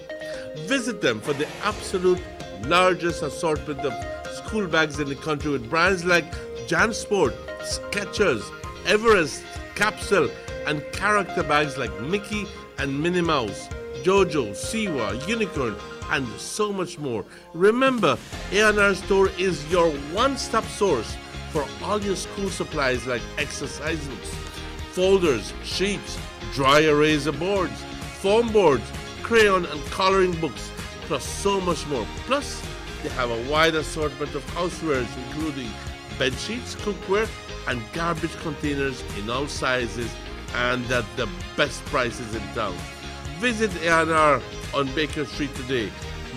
Visit them for the absolute largest assortment of school bags in the country with brands like JanSport, Skechers, Everest, Capsule, and character bags like Mickey and Minnie Mouse, Jojo, Siwa, Unicorn, and so much more. Remember, A&R Store is your one-stop source for all your school supplies like exercise books, folders, sheets, dry eraser boards, foam boards, crayon and coloring books, plus so much more. Plus, they have a wide assortment of housewares including bed sheets, cookware, and garbage containers in all sizes and at the best prices in town. Visit A&R on Baker Street today,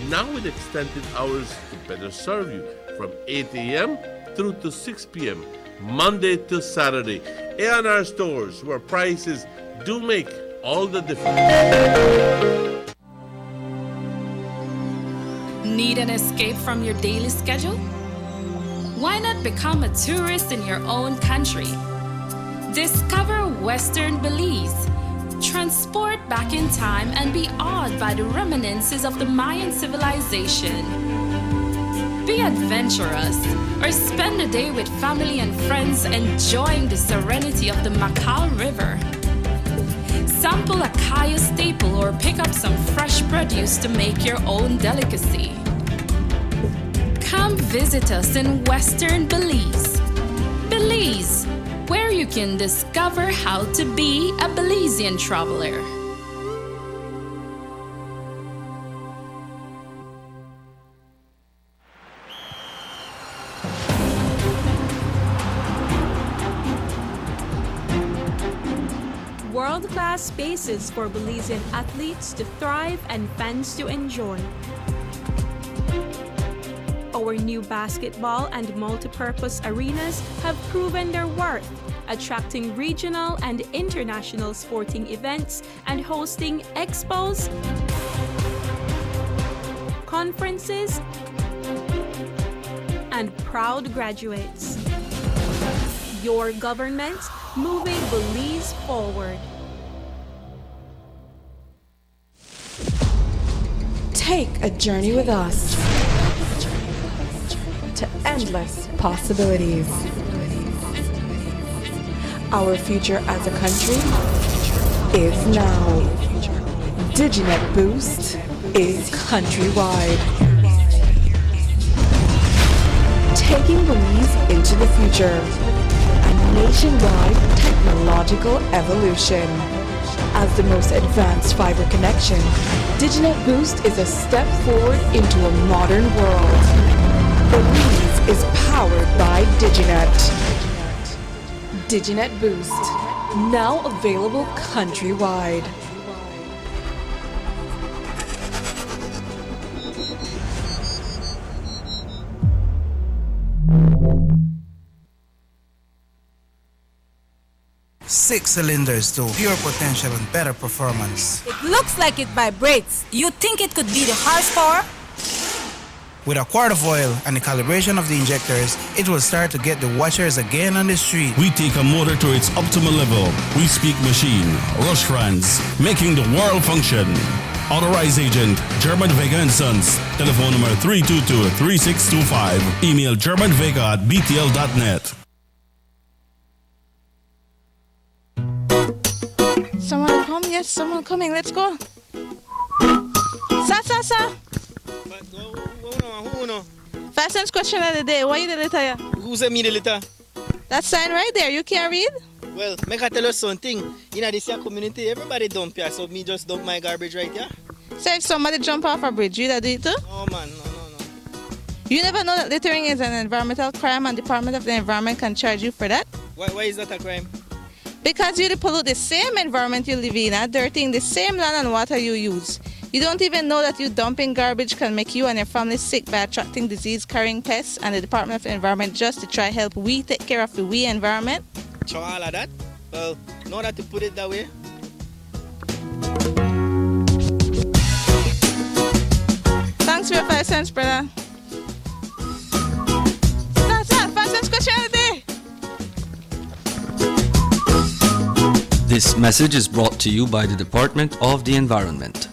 now with extended hours to better serve you from 8 a.m. through to 6 p.m. Monday to Saturday. A&R Stores, where prices do make all the difference. Need an escape from your daily schedule? Why not become a tourist in your own country? Discover Western Belize. Transport back in time and be awed by the reminiscences of the Mayan civilization. Be adventurous or spend a day with family and friends enjoying the serenity of the Macau River. Sample a Kaya staple or pick up some fresh produce to make your own delicacy. Come visit us in Western Belize. Belize, where you can discover how to be a Belizean traveler. World-class spaces for Belizean athletes to thrive and fans to enjoy. Our new basketball and multipurpose arenas have proven their worth, attracting regional and international sporting events and hosting expos, conferences, and proud graduates. Your government moving Belize forward. Take a journey with us to endless possibilities. Our future as a country is now. DigiNet Boost is countrywide. Taking Belize into the future. A nationwide technological evolution. As the most advanced fiber connection, DigiNet Boost is a step forward into a modern world. Belize is powered by DigiNet. DigiNet Boost, now available countrywide. Six cylinders to pure potential and better performance. It looks like it vibrates. You think it could be the horsepower? With a quart of oil and the calibration of the injectors, it will start to get the watchers again on the street. We take a motor to its optimal level. We speak machine, Rush Franz, making the world function. Authorized agent, German Vega & Sons. Telephone number 322-3625. Email germanvega@btl.net. Someone come? Yes, someone coming. Let's go. Sa. Who no? Fastest question of the day. Why you the letter? Who sent me the letter? That sign right there. You can't read? Well, make I tell you something. In this here community, everybody dump here, so me just dump my garbage right here. So if somebody jump off a bridge, you that do it too? No, man, no. You never know that littering is an environmental crime and Department of the Environment can charge you for that? Why is that a crime? Because you pollute the same environment you live in, dirtying the same land and water you use. You don't even know that you dumping garbage can make you and your family sick by attracting disease-carrying pests, and the Department of the Environment just to try help we take care of the we environment. So all of that? Well, know that to put it that way. Thanks for your 5 cents, brother. That's 5 cents question of the day. This message is brought to you by the Department of the Environment.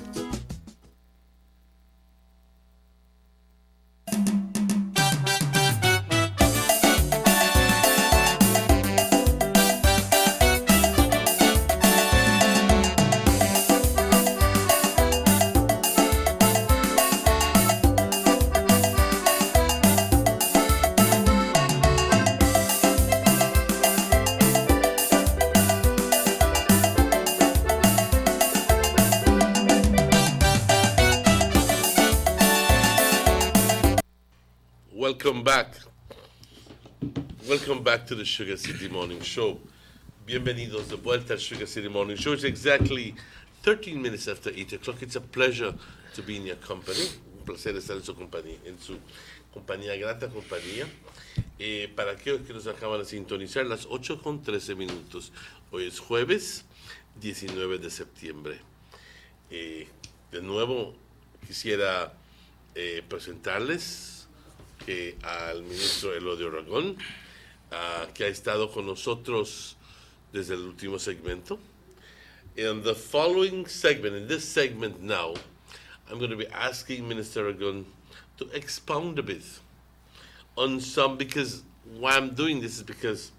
Welcome back to the Sugar City Morning Show. Bienvenidos de vuelta al Sugar City Morning Show. It's exactly 13 minutes after 8 o'clock. It's a pleasure to be in your company. Un placer estar en su compañía, grata compañía. Para aquellos que nos acaban de sintonizar, las 8:13. Hoy es jueves 19 de septiembre. De nuevo, quisiera presentarles al ministro Elodio Ragón, que ha estado con nosotros desde el último segmento. In the following segment, in this segment now, I'm going to be asking Minister Ragón to expound a bit on some, because why I'm doing this is because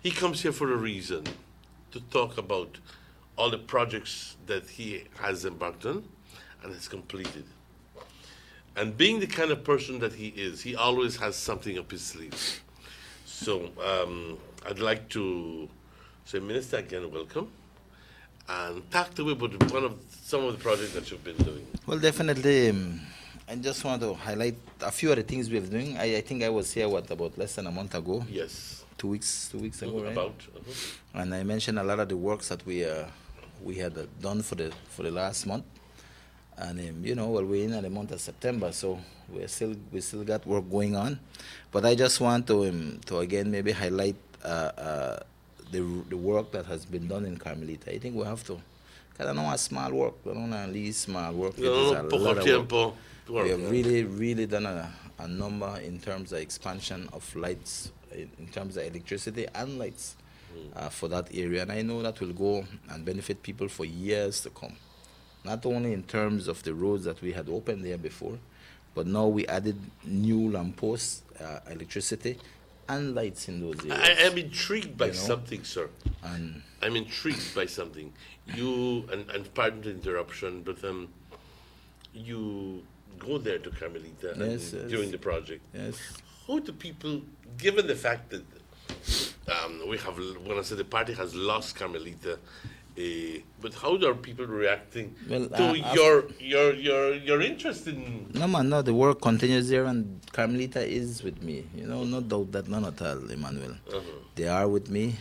he comes here for a reason, to talk about all the projects that he has embarked on and has completed. And being the kind of person that he is, he always has something up his sleeve. So I'd like to say, Minister, again, welcome. And talk to me about some of the projects that you've been doing. Well, definitely, I just want to highlight a few of the things we've been doing. I think I was here, about less than a month ago? Yes. 2 weeks ago, right? About. And I mentioned a lot of the works that we had done for the last month. And we're in the month of September, so we still got work going on. But I just want to again maybe highlight the work that has been done in Carmelita. I think we have to, because I know a small work, at least small work. It is a lot of work. We have really done a number in terms of expansion of lights, in terms of electricity and lights for that area. And I know that will go and benefit people for years to come. Not only in terms of the roads that we had opened there before, but now we added new lampposts, electricity, and lights in those areas. I am intrigued by something, sir. I'm intrigued by something. You, and pardon the interruption, but you go there to Carmelita during the project. Yes. How do people, given the fact that the party has lost Carmelita, but how are people reacting to your interest in? No, the work continues there, and Carmelita is with me. No doubt that, none at all, Emmanuel. They are with me,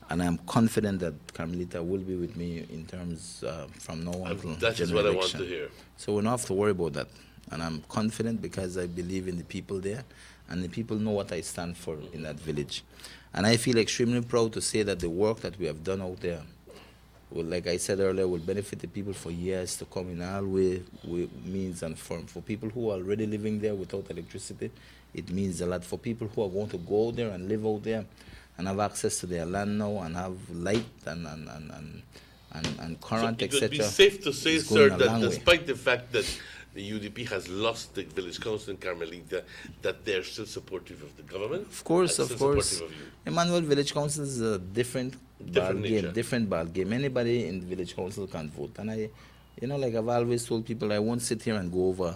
and I'm confident that Carmelita will be with me in terms from now on until that is what I want to hear. So we don't have to worry about that, and I'm confident because I believe in the people there, and the people know what I stand for in that village, and I feel extremely proud to say that the work that we have done out there, well, like I said earlier, will benefit the people for years to come in all means and form. For people who are already living there without electricity, it means a lot. For people who are going to go there and live out there and have access to their land now and have light and current, etc. It would be safe to say, sir, that despite the fact that the UDP has lost the village council in Carmelita, that they're still supportive of the government? Of course. Of you. Emmanuel, village council is a different ball game. Anybody in the village council can vote. And like I've always told people, I won't sit here and go over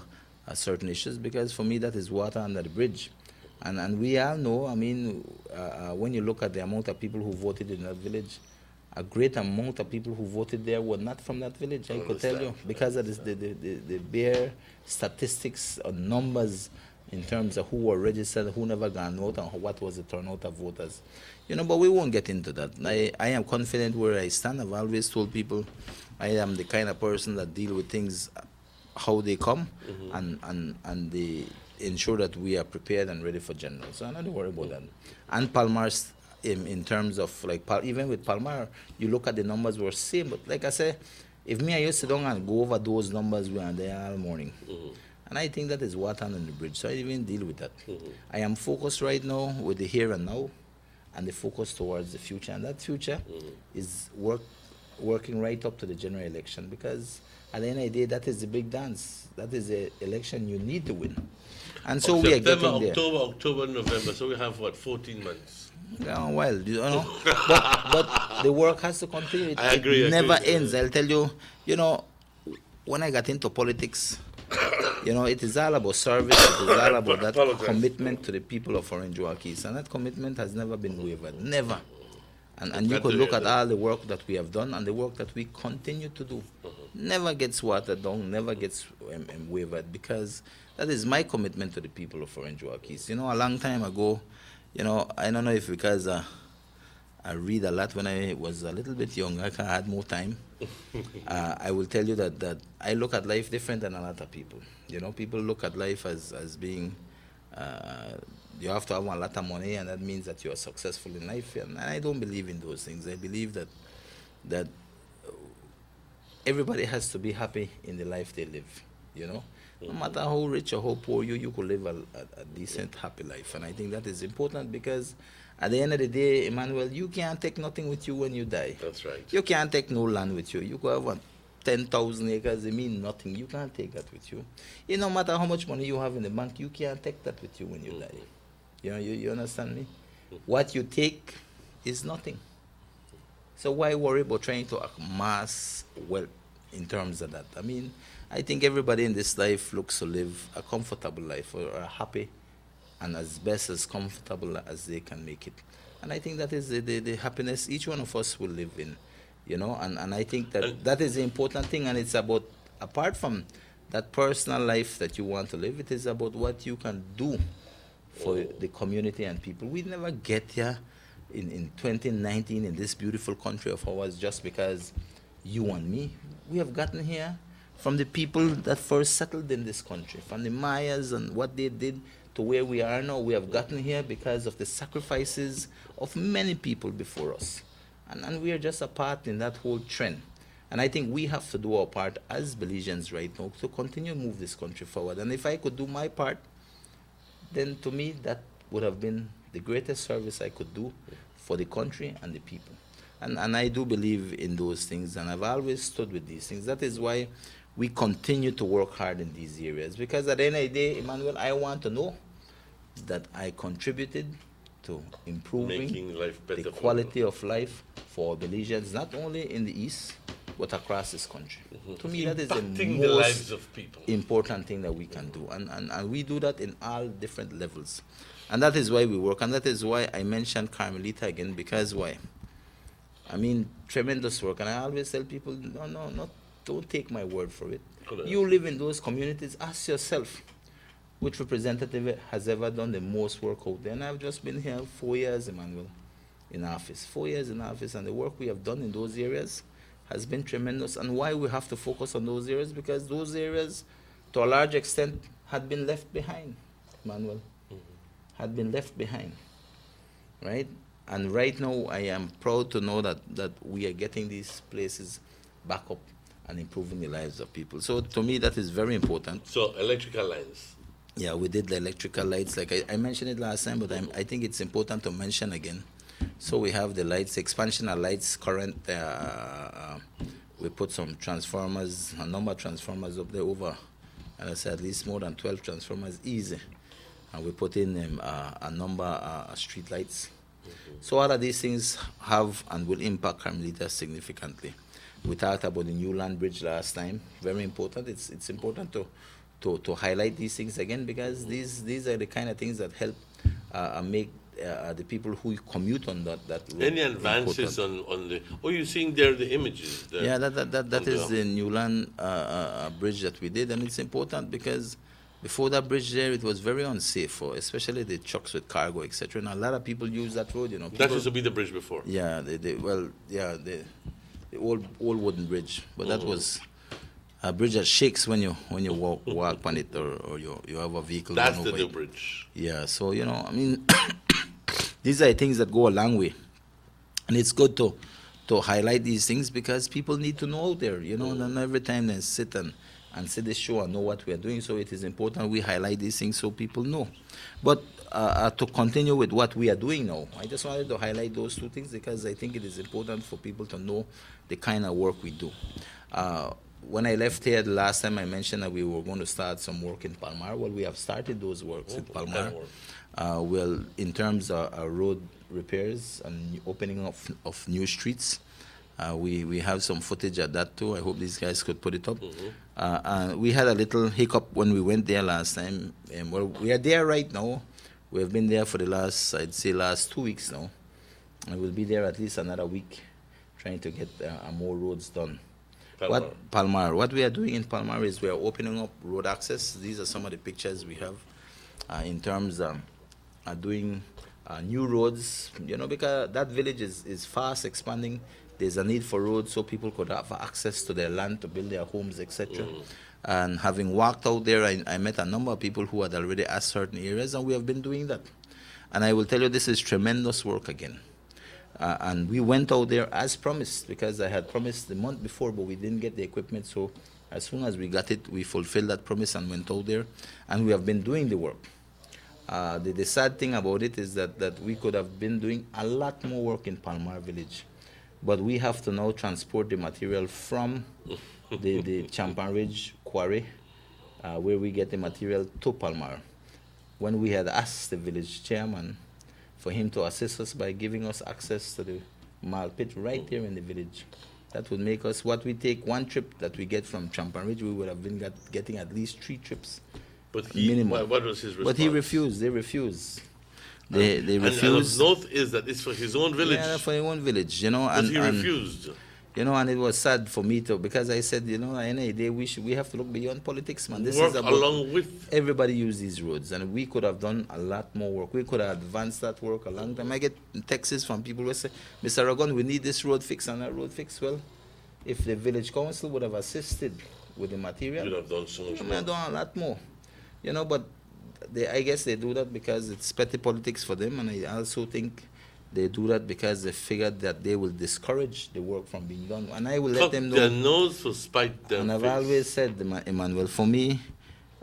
certain issues, because for me that is water under the bridge. And we all know, when you look at the amount of people who voted in that village, a great amount of people who voted there were not from that village, I could tell you, because of the bare statistics or numbers in terms of who were registered, who never got vote, and what was the turnout of voters. But we won't get into that. I am confident where I stand. I've always told people I am the kind of person that deal with things how they come, and they ensure that we are prepared and ready for general. So I'm not worried about that. And Palmar's, in terms of even with Palmar, you look at the numbers were same, but like I say, if me and you sit down and go over those numbers, we are there all morning. And I think that is water under the bridge, so I even deal with that. I am focused right now with the here and now, and the focus towards the future, and that future is working right up to the general election, because at the end of the day, that is the big dance. That is the election you need to win. And so we are getting there. October, November, so we have 14 months. Yeah, well, but the work has to continue. I agree. It never ends. I'll tell you, when I got into politics, it is all about service. It is all about that commitment to the people of Orange Walk East. And that commitment has never been wavered. Never. And you could look at all the work that we have done and the work that we continue to do. never gets watered down, never gets wavered, because that is my commitment to the people of Orange Walk East. A long time ago, I don't know if because I read a lot when I was a little bit younger, I had more time. I will tell you that I look at life different than a lot of people. People look at life as being, you have to have a lot of money, and that means that you are successful in life. And I don't believe in those things. I believe that everybody has to be happy in the life they live. No matter how rich or how poor you could live a decent, happy life. And I think that is important, because at the end of the day, Emmanuel, you can't take nothing with you when you die. That's right. You can't take no land with you. You could have 10,000 acres, it means nothing. You can't take that with you. No matter how much money you have in the bank, you can't take that with you when you die. You understand me? What you take is nothing. So why worry about trying to amass wealth in terms of that? I think everybody in this life looks to live a comfortable life, or a happy and as best as comfortable as they can make it. And I think that is the happiness each one of us will live in, and I think that is the important thing. And it's about, apart from that personal life that you want to live, it is about what you can do for the community and people. We never get here in 2019 in this beautiful country of ours just because you and me. We have gotten here from the people that first settled in this country, from the Mayas and what they did to where we are now. We have gotten here because of the sacrifices of many people before us. And we are just a part in that whole trend. And I think we have to do our part as Belizeans right now to continue to move this country forward. And if I could do my part, then to me that would have been the greatest service I could do for the country and the people. And I do believe in those things, and I've always stood with these things. That is why we continue to work hard in these areas, because at the end of the day, Emmanuel, I want to know that I contributed to improving the quality of life for Belizeans, not only in the East, but across this country. To me, that is the most important thing that we can do. And we do that in all different levels. And that is why we work. And that is why I mentioned Carmelita again, because why? Tremendous work. And I always tell people, don't take my word for it. You live in those communities. Ask yourself, which representative has ever done the most work out there? And I've just been here 4 years, Emmanuel, in office. 4 years in office, and the work we have done in those areas has been tremendous. And why we have to focus on those areas? Because those areas, to a large extent, had been left behind, Emmanuel. Had been left behind, right? And right now, I am proud to know that we are getting these places back up and improving the lives of people. So to me, that is very important. So electrical lines. Yeah, we did the electrical lights. Like I mentioned it last time, but I think it's important to mention again. So we have the lights, expansion of lights, current. We put some transformers, a number of transformers up there over, and I said at least more than 12 transformers, easy. And we put in a number of street lights. So all of these things have and will impact Carmelita significantly. We talked about the new land bridge last time. Very important. It's important to highlight these things again, because these are the kind of things that help make the people who commute on that road. Any advances on the? Oh, you're seeing there the images. Yeah, that is the new land bridge that we did, and it's important because before that bridge there, it was very unsafe, especially the trucks with cargo, etc. And a lot of people use that road. That used to be the bridge before. Yeah, the old wooden bridge, but that was a bridge that shakes when you walk on it, or you have a vehicle. That's the new bridge. Yeah, so these are things that go a long way, and it's good to highlight these things because people need to know out there. And every time they sit and see the show and know what we are doing, so it is important we highlight these things so people know. But to continue with what we are doing now, I just wanted to highlight those two things because I think it is important for people to know the kind of work we do. When I left here the last time, I mentioned that we were going to start some work in Palmar. Well, we have started those works in Palmar. In terms of road repairs and opening of new streets, we have some footage of that too. I hope these guys could put it up. We had a little hiccup when we went there last time. Well, we are there right now. We have been there for the last 2 weeks now. And we'll be there at least another week trying to get more roads done. Palmar. What we are doing in Palmar is we are opening up road access. These are some of the pictures we have in terms of doing new roads, because that village is fast expanding. There's a need for roads so people could have access to their land to build their homes, etc. And having walked out there, I met a number of people who had already asked certain areas, and we have been doing that. And I will tell you, this is tremendous work again. And we went out there as promised, because I had promised the month before, but we didn't get the equipment. So as soon as we got it, we fulfilled that promise and went out there. And we have been doing the work. The sad thing about it is that we could have been doing a lot more work in Palmar Village. But we have to now transport the material from the Champan Ridge quarry, where we get the material, to Palmar. When we had asked the village chairman for him to assist us by giving us access to the mall pit right there in the village, that would make us, what we take one trip that we get from Champan Ridge, we would have been getting at least 3 trips. But minimum. What was his response? But he refused. They refused. They refused. And the note is that it's for his own village. Yeah, for his own village, But he refused. And it was sad for me too, because I said, at the end of the day, we have to look beyond politics, man. This work is about along with everybody use these roads, and we could have done a lot more work. We could have advanced that work a long time. I get texts from people who say, Mr. Aragon, we need this road fixed and that road fixed. Well, if the village council would have assisted with the material, you'd have done so much we more. have done a lot more. But I guess they do that because it's petty politics for them, and I also think they do that because they figured that they will discourage the work from being done. And I will let them know. Their nose to spite them. And I've always said, Emmanuel, for me,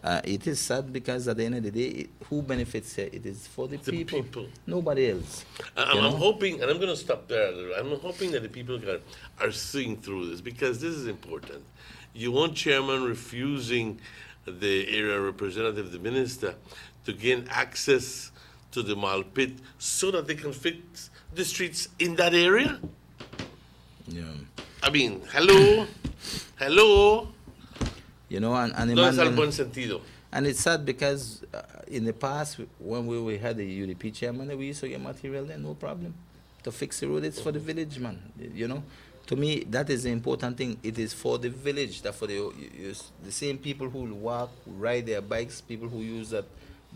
it is sad because at the end of the day, who benefits here? It is for the people. Nobody else. I'm hoping, and I'm going to stop there. I'm hoping that the people are seeing through this, because this is important. You want chairman refusing the area representative, the minister, to gain access to the mall pit so that they can fix the streets in that area? Yeah. I mean, hello? And no es al buen sentido. And it's sad because in the past, when we had the UDP chairman, we used to get material there, no problem. To fix the road, it's for the village, man. To me, that is the important thing. It is for the village, that for the same people who walk, who ride their bikes, people who use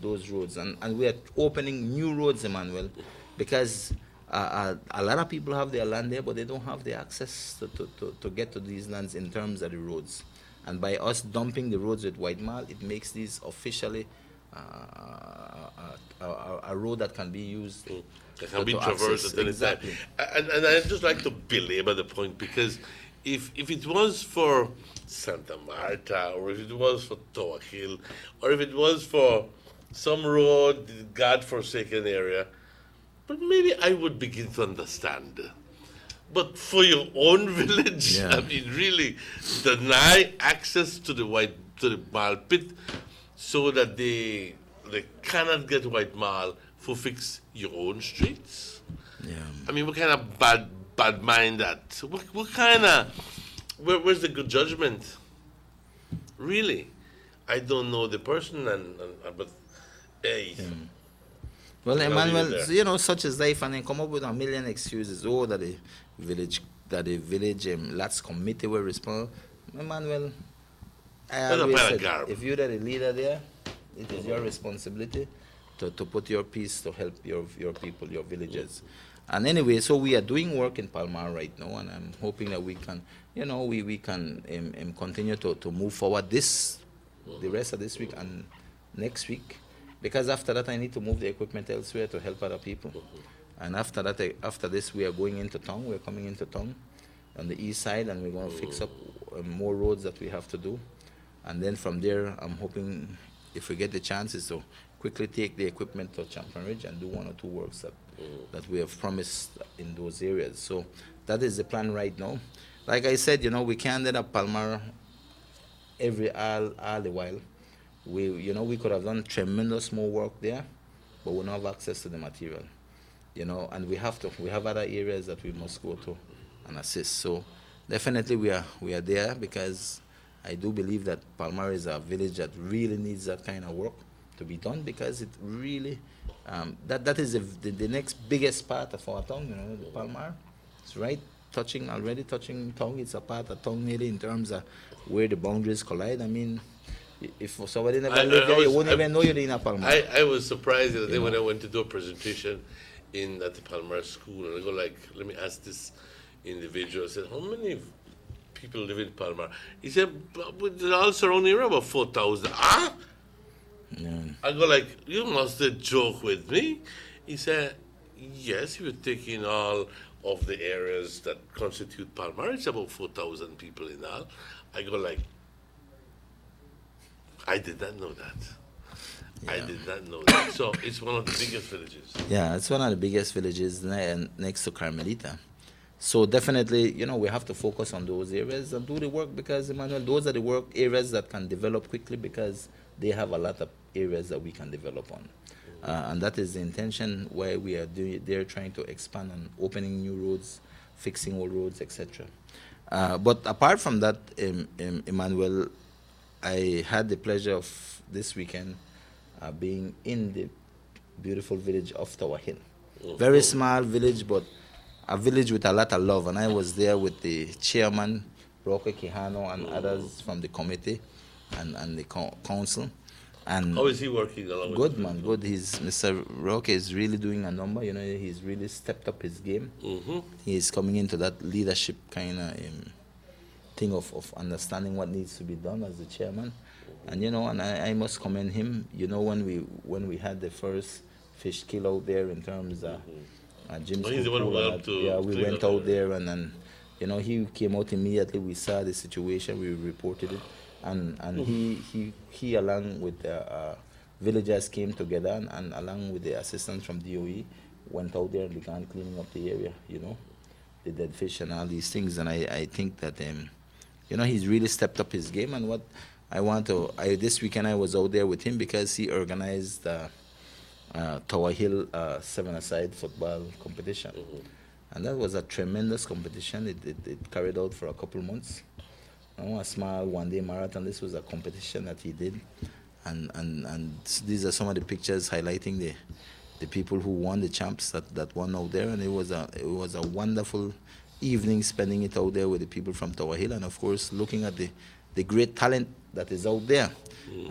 those roads. And we are opening new roads, Emmanuel, because a lot of people have their land there, but they don't have the access to get to these lands in terms of the roads. And by us dumping the roads with White Mall, it makes these officially a road that can be used. That can be traversed at any time. And I'd just like to belabor the point, because if it was for Santa Marta, or if it was for Toa Hill, or if it was for some road, God-forsaken area, but maybe I would begin to understand. But for your own village, I mean, really, deny access to the mall pit so that they cannot get White Mall for fix your own streets? Yeah. I mean, what kind of bad mind that? What kind of, where's the good judgment? Really? I don't know the person, but hey. Yeah. Well, Emmanuel, such as life, and then come up with a million excuses. That the village lots committee will respond. Emmanuel, I always said, if you're the leader there, it is your responsibility to put your piece to help your people, your villagers. And anyway, so we are doing work in Palmar right now, and I'm hoping that we can, we can continue to move forward the rest of this week and next week. Because after that, I need to move the equipment elsewhere to help other people. And after this, we are going into town. We're coming into town on the east side, and we're going to fix up more roads that we have to do. And then from there, I'm hoping, if we get the chances, to quickly take the equipment to Champan Ridge and do 1 or 2 works that we have promised in those areas. So that is the plan right now. Like I said, we can't end up Palmar all the while. We could have done tremendous more work there, but we don't have access to the material, and we have other areas that we must go to and assist. So definitely we are there, because I do believe that Palmar is a village that really needs that kind of work to be done, because it really, that is the next biggest part of our town, the Palmar. It's right already touching tongue. It's a part of tongue nearly in terms of where the boundaries collide. I mean, if somebody never lived there, you won't even know you're in a Palmar. I was surprised the other day when I went to do a presentation at the Palmar School, and I go like, let me ask this individual. I said, how many people live in Palmar? He said, with the all surrounding area, about 4,000. Ah? Yeah. I go like, you must joke with me. He said, yes, if you're taking all of the areas that constitute Palmar, it's about 4,000 people in all. I go like, I did not know that. Yeah. I did not know that. So it's one of the biggest villages. Yeah, it's one of the biggest villages next to Carmelita. So definitely, we have to focus on those areas and do the work because, Emmanuel, those are the work areas that can develop quickly because they have a lot of areas that we can develop on. And that is the intention why we are they're trying to expand on opening new roads, fixing old roads, etc. But apart from that, Emmanuel, I had the pleasure of this weekend being in the beautiful village of Tower Hill. Very small village, but a village with a lot of love. And I was there with the chairman, Roque Quijano, and others from the committee and the council. And how is he working along good, man, good. Mr. Roque is really doing a number. He's really stepped up his game. He's coming into that leadership kind of thing of understanding what needs to be done as the chairman. And and I must commend him. When we had the first fish kill out there in terms of Jim's he's the one who helped to we went out there and then he came out immediately. We saw the situation, we reported it, and he along with the villagers came together and along with the assistants from DOE went out there and began cleaning up the area, the dead fish and all these things. And I think that he's really stepped up his game. And what this weekend I was out there with him because he organized Tower Hill 7-a-side football competition. And that was a tremendous competition. It carried out for a couple months. A small one-day marathon. This was a competition that he did. And these are some of the pictures highlighting the people who won, the champs that won out there. And it was a wonderful evening spending it out there with the people from Tower Hill. And, of course, looking at the great talent that is out there.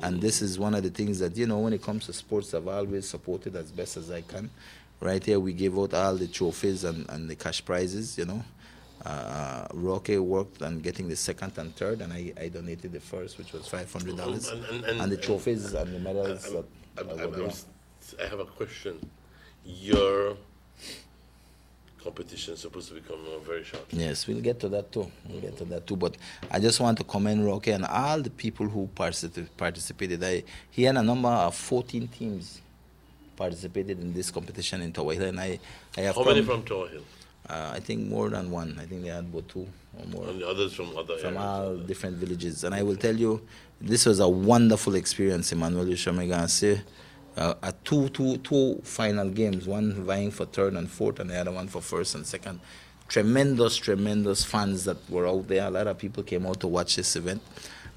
And this is one of the things that, when it comes to sports, I've always supported as best as I can. Right here, we gave out all the trophies and the cash prizes, Roque worked on getting the second and third, and I donated the first, which was $500. And the trophies and the medals. I have a question. Your competition is supposed to be coming on very shortly. Yes, we'll get to that too. But I just want to commend Roque and all the people who participated. He had a number of 14 teams participated in this competition in Tower Hill, and I have. How many from Tower Hill? I think more than one. I think they had about 2 or more. And the others from other areas? From all different villages. And I will tell you, this was a wonderful experience, Emmanuel. Two final games, one vying for third and fourth, and the other one for first and second. Tremendous fans that were out there. A lot of people came out to watch this event.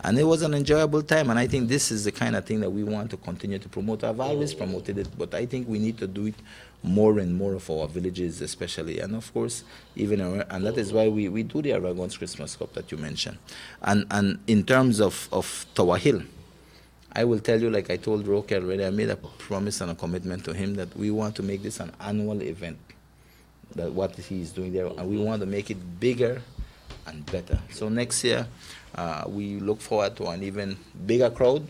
And it was an enjoyable time, and I think this is the kind of thing that we want to continue to promote. I've always promoted it, but I think we need to do it more and more of our villages especially, and of course, and that is why we do the Aragon's Christmas Cup that you mentioned. And in terms of Tower Hill, I will tell you, like I told Roque already, I made a promise and a commitment to him that we want to make this an annual event, that what he's doing there, and we want to make it bigger and better. So next year, we look forward to an even bigger crowd,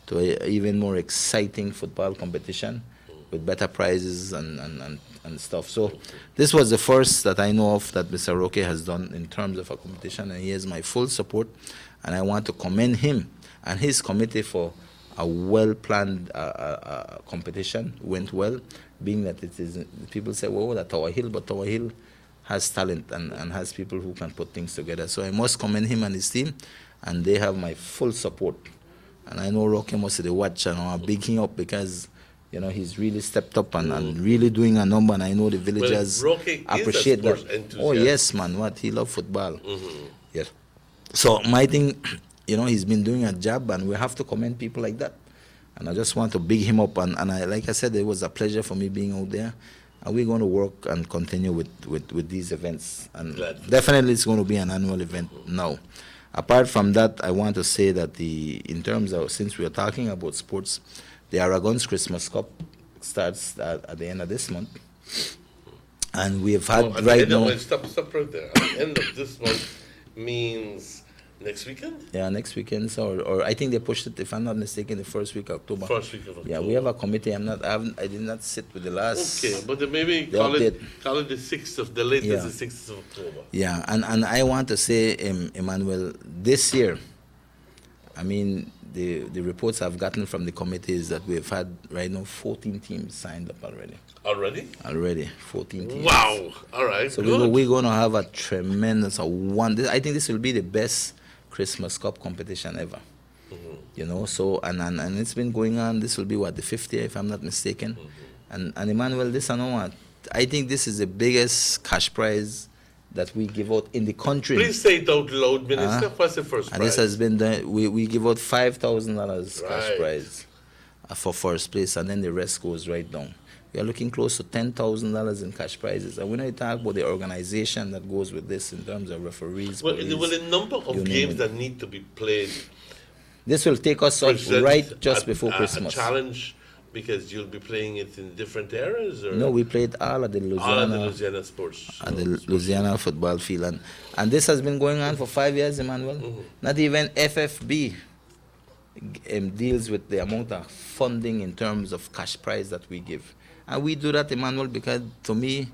to an even more exciting football competition with better prizes and stuff. So this was the first that I know of that Mr. Roque has done in terms of a competition, and he has my full support, and I want to commend him and his committee for a well-planned competition. Went well, being that it is, people say, well, that Tower Hill, but Tower Hill has talent and has people who can put things together. So I must commend him and his team, and they have my full support. And I know Roque must watch, and I big him up because he's really stepped up and really doing a number, and I know the villagers appreciate that. Oh yes, man, he loves football. Yes. So my thing, he's been doing a job, and we have to commend people like that. And I just want to big him up, and like I said, it was a pleasure for me being out there. And we're going to work and continue with these events. And definitely it's going to be an annual event now. Apart from that, I want to say that in terms of, since we are talking about sports, the Aragon's Christmas Cup starts at the end of this month. And we have had Stop right there. At the end of this month means next weekend? Yeah, next weekend. Or I think they pushed it, if I'm not mistaken, the first week of October. First week of October. Yeah, we have a committee. I did not sit with the last. Okay, but then maybe call it the 6th of the latest, the 6th of October. Yeah, and I want to say, Emmanuel, this year, I mean, the reports I've gotten from the committee is that we've had right now 14 teams signed up already. Already, 14 teams. Wow! All right. So we're going to have a tremendous one. I think this will be the best Christmas Cup competition ever. Mm-hmm. You know, so and it's been going on. This will be the 5th year, if I'm not mistaken. Mm-hmm. And Emmanuel, I think this is the biggest cash prize that we give out in the country. Please say it out loud, Minister. What's the first prize? And this has been we give out $5,000 cash prize for first place, and then the rest goes right down. We are looking close to $10,000 in cash prizes. And when I talk about the organization that goes with this in terms of referees, the number of games that need to be played. This will take us up right just before Christmas. A challenge because you'll be playing it in different areas? Or? No, we played all at the Louisiana sports. At the Louisiana football field. And this has been going on for 5 years, Emmanuel. Mm-hmm. Not even FFB deals with the amount of funding in terms of cash prize that we give. And we do that, Emmanuel, because to me,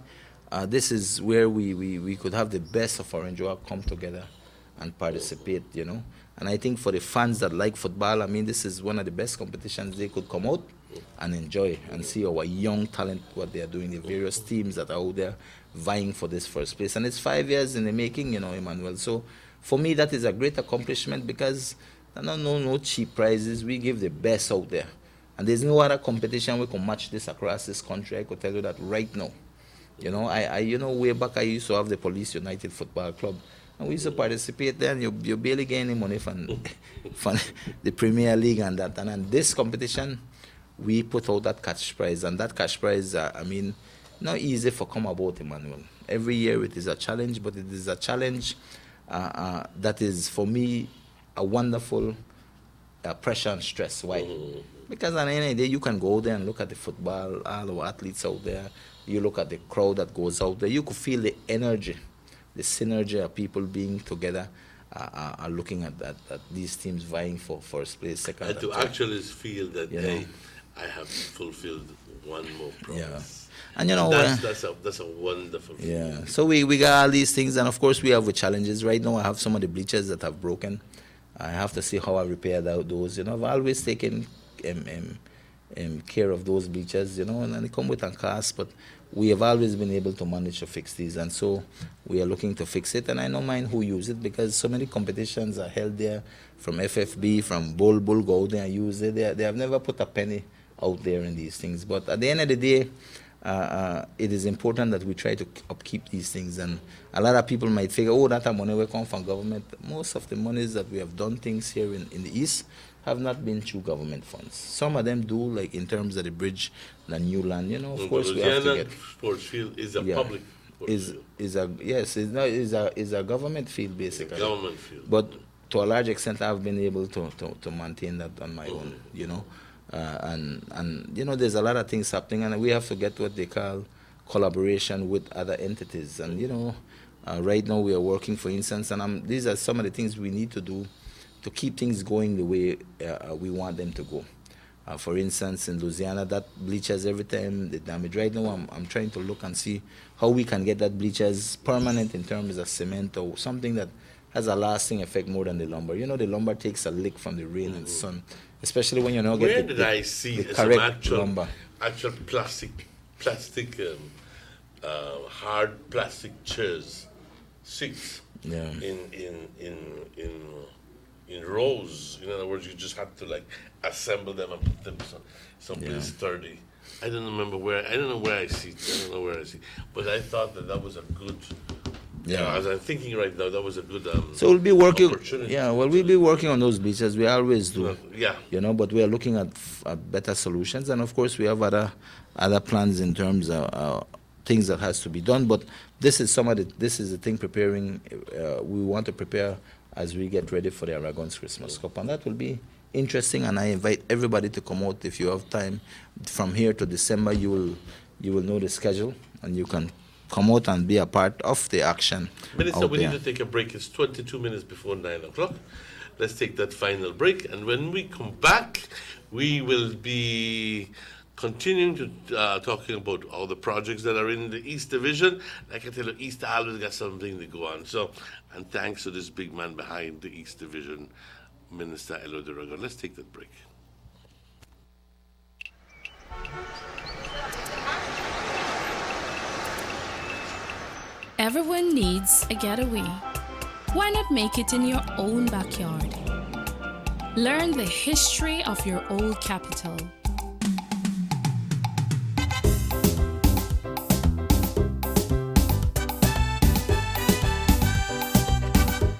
this is where we could have the best of Orange Walk come together and participate, you know. And I think for the fans that like football, I mean, this is one of the best competitions they could come out and enjoy and see our young talent, what they are doing, the various teams that are out there vying for this first place. And it's 5 years in the making, you know, Emmanuel. So for me, that is a great accomplishment because there are no cheap prizes. We give the best out there. And there's no other competition we can match this across this country. I could tell you that right now. You know, way back I used to have the Police United Football Club. And we used to participate there, and you barely get any money from the Premier League and that. And in this competition, we put out that cash prize. And that cash prize, not easy for come about, Emmanuel. Every year it is a challenge, but it is a challenge that is, for me, a wonderful pressure and stress. Why? Mm-hmm. Because at the end of the day, you can go there and look at the football, all our athletes out there. You look at the crowd that goes out there. You could feel the energy, the synergy of people being together, are looking at these teams vying for first place, second. And to actually feel that I have fulfilled one more promise. Yeah. And you know, that's a wonderful feeling. Yeah. So we got all these things, and of course we have the challenges. Right now, I have some of the bleachers that have broken. I have to see how I repair those. You know, I've always taken care of those bleachers, you know, and they come with a cost, but we have always been able to manage to fix these, and so we are looking to fix it. And I don't mind who use it because so many competitions are held there from FFB, from Bull go out there and use it. They have never put a penny out there in these things, but at the end of the day, it is important that we try to upkeep these things. And a lot of people might figure, that money will come from government. Most of the monies that we have done things here in the East have not been through government funds. Some of them do, like in terms of the bridge, the new land, you know, of course we have to get. Sports field is a public is a government field, basically. Government field. But to a large extent, I've been able to maintain that on my own, you know. And you know, there's a lot of things happening, and we have to get what they call collaboration with other entities. And you know, right now we are working, for instance, and these are some of the things we need to do to keep things going the way we want them to go. For instance, in Louisiana, that bleachers every time the damage. Right now, I'm trying to look and see how we can get that bleachers permanent in terms of cement or something that has a lasting effect more than the lumber. You know, the lumber takes a lick from the rain and sun, especially when you're not getting the correct lumber. Actual plastic, hard plastic chairs, seats. Yeah. In rows. In other words, you just have to like assemble them and put them someplace sturdy. I don't know where I see. But I thought that was a good As I'm thinking right now, that was a good So we'll be working. opportunity. Yeah, well, we'll be working on those bleachers. We always do. Yeah. But we are looking at better solutions, and of course, we have other plans in terms of things that has to be done. But this is the thing preparing. We want to prepare as we get ready for the Aragon's Christmas Cup, and that will be interesting. And I invite everybody to come out if you have time. From here to December, you will know the schedule, and you can come out and be a part of the action. Minister, we need to take a break. It's 22 minutes before 9 o'clock. Let's take that final break. And when we come back, we will be continuing to talking about all the projects that are in the East Division. Like I tell you, East always got something to go on. So, and thanks to this big man behind the East Division, Minister Elo Duragon. Let's take that break. Everyone needs a getaway. Why not make it in your own backyard? Learn the history of your old capital.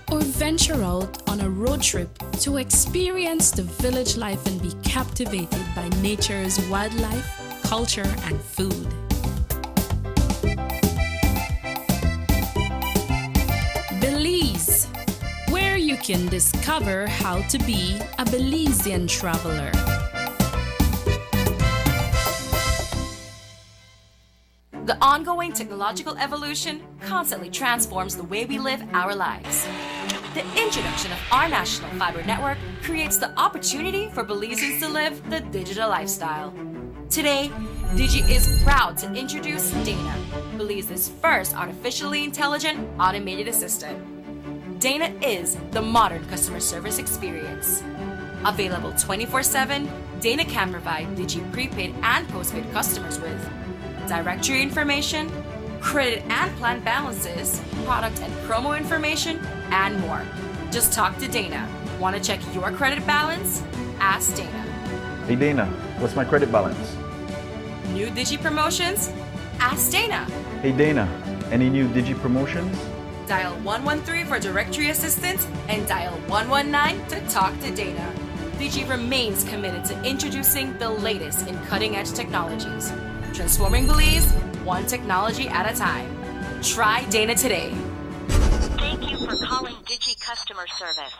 Or venture out on a road trip to experience the village life and be captivated by nature's wildlife, culture, and food. Belize, where you can discover how to be a Belizean traveler. The ongoing technological evolution constantly transforms the way we live our lives. The introduction of our national fiber network creates the opportunity for Belizeans to live the digital lifestyle. Today, Digi is proud to introduce Dana, Belize's first artificially intelligent automated assistant. Dana is the modern customer service experience. Available 24/7, Dana can provide Digi prepaid and postpaid customers with directory information, credit and plan balances, product and promo information, and more. Just talk to Dana. Want to check your credit balance? Ask Dana. Hey Dana, what's my credit balance? New Digi promotions? Ask Dana. Hey Dana, any new Digi promotions? Dial 113 for directory assistance and dial 119 to talk to Dana. Digi remains committed to introducing the latest in cutting-edge technologies, transforming Belize one technology at a time. Try Dana today. Thank you for calling Digi Customer Service.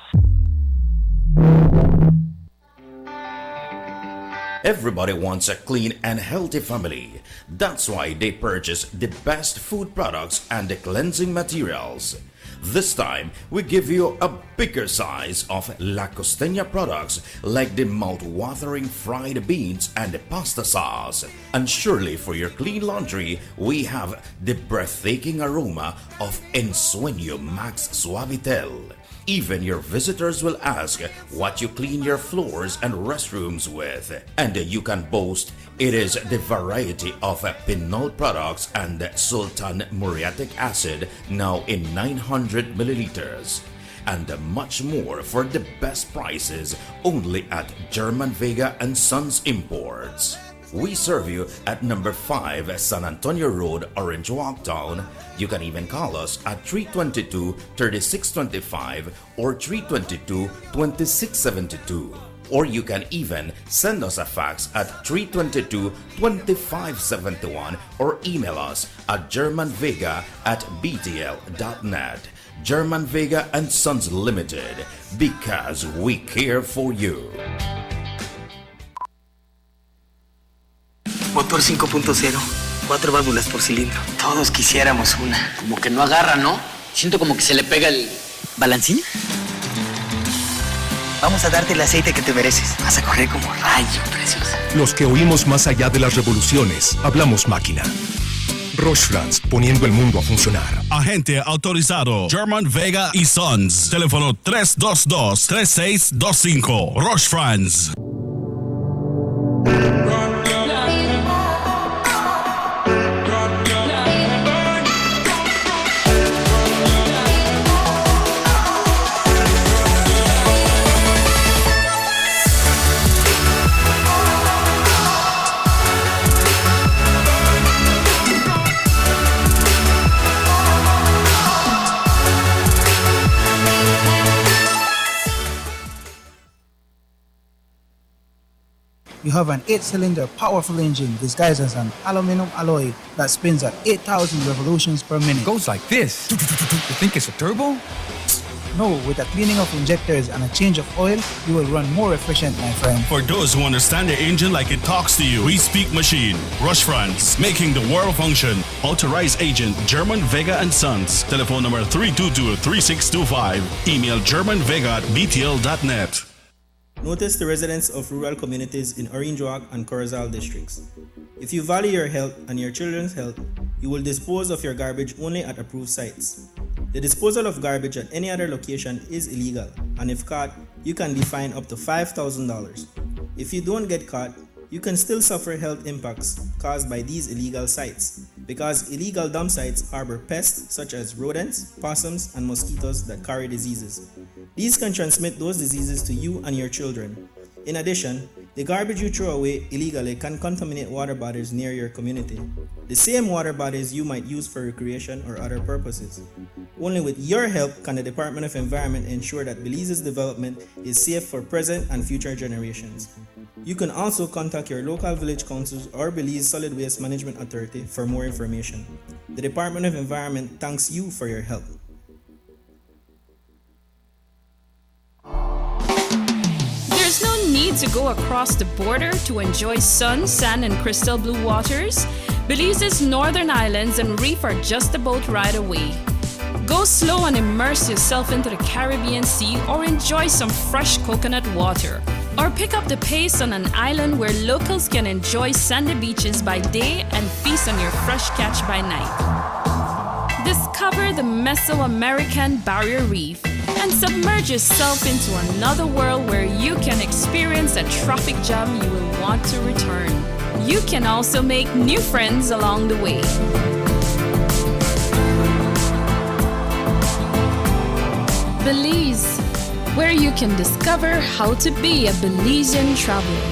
Everybody wants a clean and healthy family. That's why they purchase the best food products and the cleansing materials. This time, we give you a bigger size of La Costeña products like the mouth-watering fried beans and the pasta sauce. And surely for your clean laundry, we have the breathtaking aroma of Ensueño Max Suavitel. Even your visitors will ask what you clean your floors and restrooms with. And you can boast it is the variety of Pinol products and Sultan muriatic acid now in 900 milliliters. And much more for the best prices only at German Vega and Sons Imports. We serve you at number 5 San Antonio Road, Orange Walktown. You can even call us at 322-3625 or 322-2672. Or you can even send us a fax at 322-2571 or email us at germanvega@btl.net. German Vega and Sons Limited, because we care for you. Motor 5.0, 4 válvulas por cilindro. Todos quisiéramos una. Como que no agarra, ¿no? Siento como que se le pega el... ¿Balancín? Vamos a darte el aceite que te mereces. Vas a correr como rayo, preciosa. Los que oímos más allá de las revoluciones, hablamos máquina. Roche-France, poniendo el mundo a funcionar. Agente autorizado German Vega y Sons. Teléfono 322-3625. Roche-France. you have an 8-cylinder powerful engine disguised as an aluminum alloy that spins at 8,000 revolutions per minute. Goes like this. You think it's a turbo? No, with a cleaning of injectors and a change of oil, you will run more efficient, my friend. For those who understand the engine like it talks to you, we speak machine. Rush France, making the world function. Authorized agent, German Vega and Sons. Telephone number 322-3625. Email germanvega@btl.net. Notice the residents of rural communities in Orange Walk and Corozal districts. If you value your health and your children's health, you will dispose of your garbage only at approved sites. The disposal of garbage at any other location is illegal, and if caught, you can be fined up to $5,000. If you don't get caught, you can still suffer health impacts caused by these illegal sites, because illegal dump sites harbor pests such as rodents, possums, and mosquitoes that carry diseases. These can transmit those diseases to you and your children. In addition, the garbage you throw away illegally can contaminate water bodies near your community, the same water bodies you might use for recreation or other purposes. Only with your help can the Department of Environment ensure that Belize's development is safe for present and future generations. You can also contact your local village councils or Belize Solid Waste Management Authority for more information. The Department of Environment thanks you for your help. There's no need to go across the border to enjoy sun, sand, and crystal blue waters. Belize's northern islands and reef are just a boat ride away. Go slow and immerse yourself into the Caribbean Sea or enjoy some fresh coconut water. Or pick up the pace on an island where locals can enjoy sandy beaches by day and feast on your fresh catch by night. Discover the Mesoamerican Barrier Reef and submerge yourself into another world where you can experience a traffic jam you will want to return. You can also make new friends along the way. Belize, where you can discover how to be a Belizean traveler.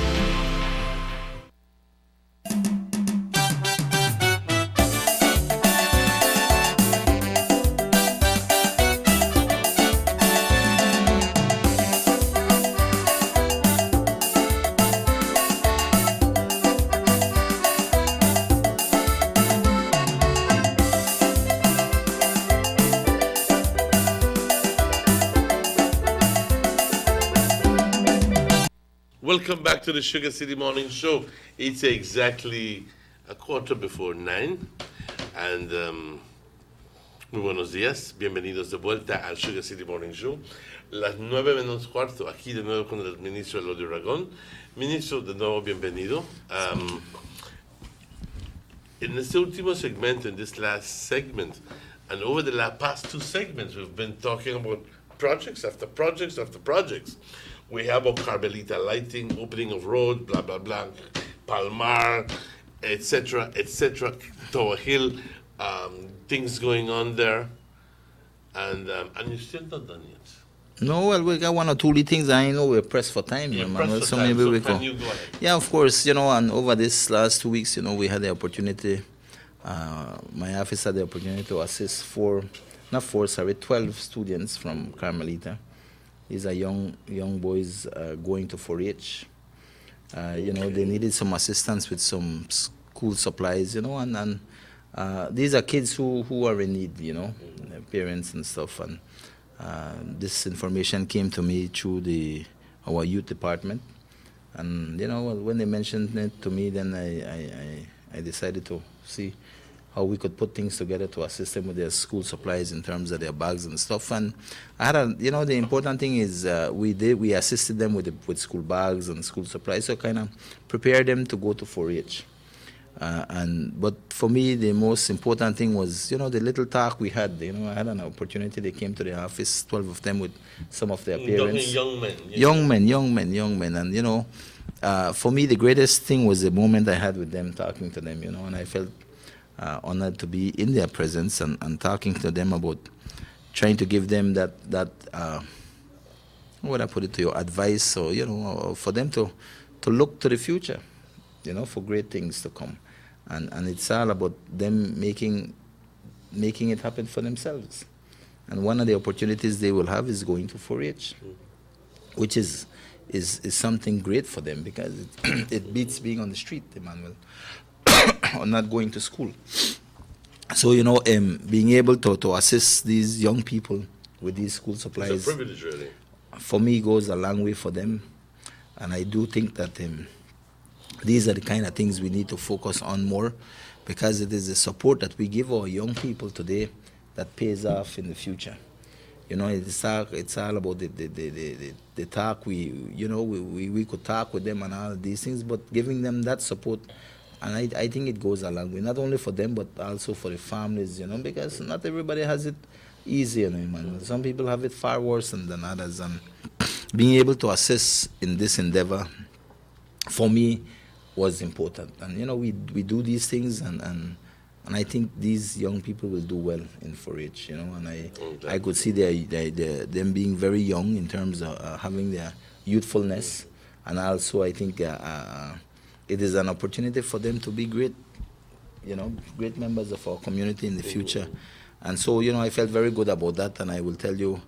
Welcome back to the Sugar City Morning Show. It's exactly 9:15, and muy buenos días, bienvenidos de vuelta al Sugar City Morning Show. Las 9:15, aquí de nuevo con el ministro Elodio Ragón. Ministro, de nuevo bienvenido. In this último segment, in this last segment, and over the past two segments, we've been talking about projects after projects after projects. We have about Carmelita lighting, opening of road, blah, blah, blah, Palmar, etc., Tower Hill, things going on there. And you're still not done yet. No, well, we got one or two little things. I know we're pressed for time, Manuel, so maybe we go. You go ahead. Yeah, of course, and over this last 2 weeks, we had the opportunity, my office had the opportunity to assist 12 students from Carmelita. These are young boys going to 4-H. They needed some assistance with some school supplies, and these are kids who are in need, their parents and stuff. And this information came to me through our youth department. And, when they mentioned it to me, then I decided to see how we could put things together to assist them with their school supplies in terms of their bags and stuff. And I had the important thing is we assisted them with school bags and school supplies, so kind of prepare them to go to 4-H. But for me, the most important thing was, the little talk we had. I had an opportunity. They came to the office, 12 of them with some of their parents. Young men. Young men. And, for me, the greatest thing was the moment I had with them, talking to them, and I felt honored to be in their presence and talking to them about trying to give them that what I put it to you, advice, or for them to look to the future, for great things to come, and it's all about them making it happen for themselves. And one of the opportunities they will have is going to 4-H, which is is something great for them, because it beats being on the street, Emmanuel, or not going to school. So, being able to assist these young people with these school supplies, it's a privilege, really. For me, goes a long way for them. And I do think that these are the kind of things we need to focus on more, because it is the support that we give our young people today that pays off in the future. It's all about the talk. We could talk with them and all these things, but giving them that support, and I think it goes a long way, not only for them, but also for the families, because not everybody has it easy, Emmanuel. Some people have it far worse than others, and being able to assist in this endeavor, for me, was important. And, we do these things, and I think these young people will do well in 4-H, and I could see them being very young in terms of having their youthfulness, and also I think it is an opportunity for them to be great members of our community in the future. And so, I felt very good about that, and I will tell you,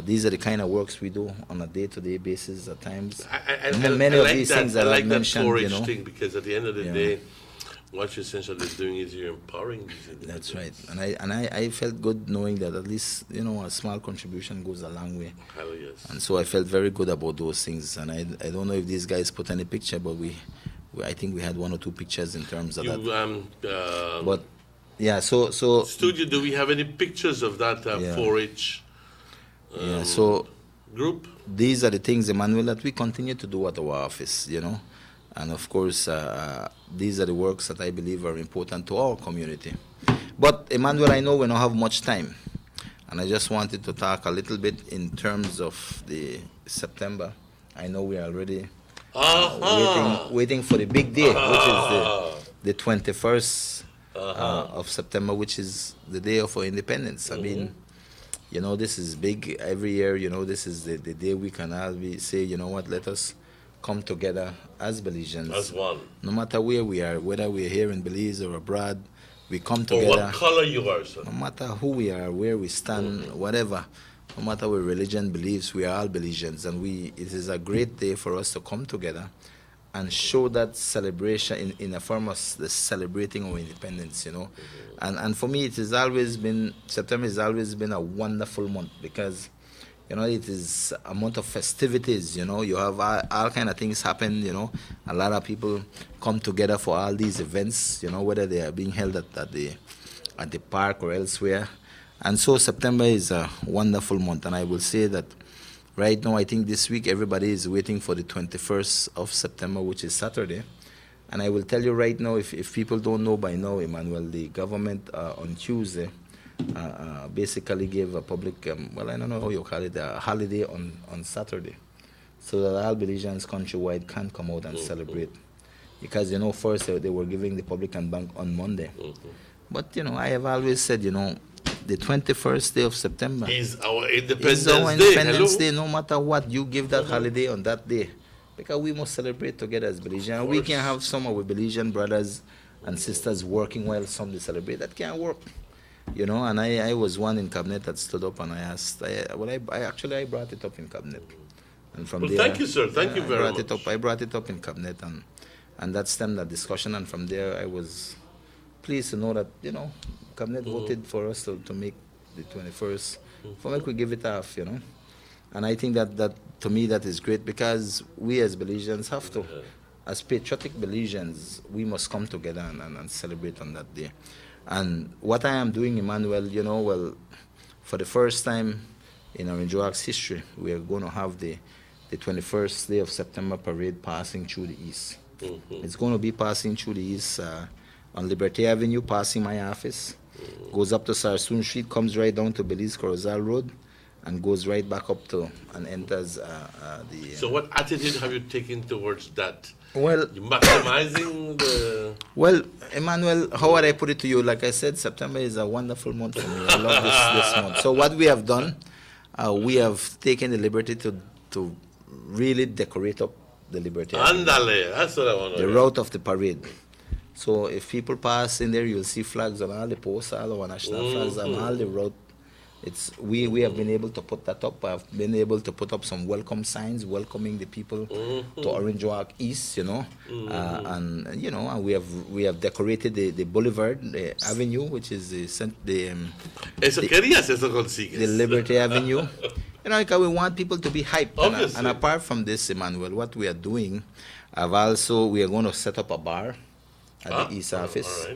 these are the kind of works we do on a day-to-day basis at times. Many of these things that I mentioned, I like that 4-H thing, because at the end of the day, what you're essentially doing is you're empowering these individuals. That's right. And I felt good knowing that at least, a small contribution goes a long way. Hell yes. And so I felt very good about those things. And I don't know if these guys put any picture, but I think we had 1 or 2 pictures in terms of that. But yeah, so studio, do we have any pictures of that 4-H group? These are the things, Emmanuel, that we continue to do at our office, and of course these are the works that I believe are important to our community. But Emmanuel, I know we don't have much time, and I just wanted to talk a little bit in terms of the September. I know we are already waiting for the big day, which is the 21st of September, which is the day of our independence. I mean, this is big every year. This is the day we can all say, let us come together as Belizeans. As one. No matter where we are, whether we're here in Belize or abroad, we come together. Or what color you are, sir. No matter who we are, where we stand, whatever, no matter what religion beliefs, we are all Belizeans. And it is a great day for us to come together and show that celebration in a form of celebrating our independence, And for me, September has always been a wonderful month, because, it is a month of festivities, You have all kind of things happen, A lot of people come together for all these events, whether they are being held at the park or elsewhere. And so September is a wonderful month, and I will say that right now, I think this week everybody is waiting for the 21st of September, which is Saturday. And I will tell you right now, if people don't know by now, Emmanuel, the government on Tuesday basically gave a public, I don't know how you call it, a holiday on Saturday, so that all Belizeans countrywide can come out and celebrate. Because, first they were giving the public and bank on Monday. But, I have always said, the 21st day of September is our Independence Day. No matter what, you give that holiday on that day, because we must celebrate together as Belizeans. We can have some of our Belizean brothers and sisters working while some they celebrate. That can't work, And I was one in cabinet that stood up and I asked. I brought it up in cabinet, and from there. Thank you, sir. Thank you very much. I brought it up in cabinet, and that stemmed that discussion. And from there, I was pleased to know that cabinet voted for us to make the 21st. For me, we give it off, And I think that to me that is great, because we as Belizeans have to, as patriotic Belizeans, we must come together and celebrate on that day. And what I am doing, Emmanuel, for the first time in our Orange history, we are going to have the 21st day of September parade passing through the east. It's going to be passing through the east on Liberty Avenue, passing my office, goes up to Sarsoon Street, comes right down to Belize Corozal Road, and goes right back up to and enters the... So what attitude have you taken towards that? Well... You're maximizing the... Well, Emmanuel, how would I put it to you? Like I said, September is a wonderful month for me. I love this month. So what we have done, we have taken the liberty to really decorate up the Liberty. Andale, that's what I want to the route of the parade. So if people pass in there, you'll see flags on all the posts, all our national flags on all the route. we have been able to put that up. I've been able to put up some welcome signs welcoming the people to Orange Walk East, and and we have decorated the boulevard, the avenue, which is the Liberty Avenue. Because we want people to be hyped. And apart from this, Emmanuel, what we are doing, we are going to set up a bar at the East office.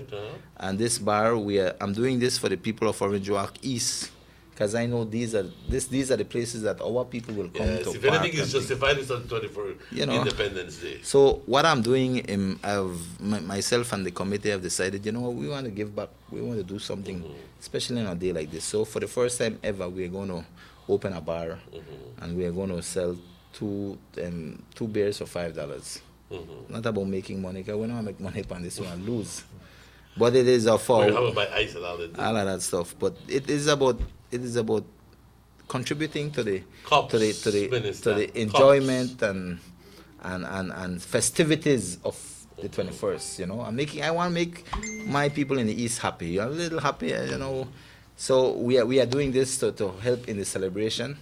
And this bar, I'm doing this for the people of Orange Walk East, because I know these are the places that our people will come to. If anything is justified, it's on 24 Independence Day. So what I'm doing, myself and the committee have decided, we want to give back. We want to do something, especially on a day like this. So for the first time ever, we're going to open a bar, and we're going to sell two beers for $5. Not about making money, because we don't make money on this one and lose. But it is for all of that stuff. But it is about contributing to the enjoyment and festivities of the 21st. I want to make my people in the East happy, a little happy, So we are doing this to help in the celebration,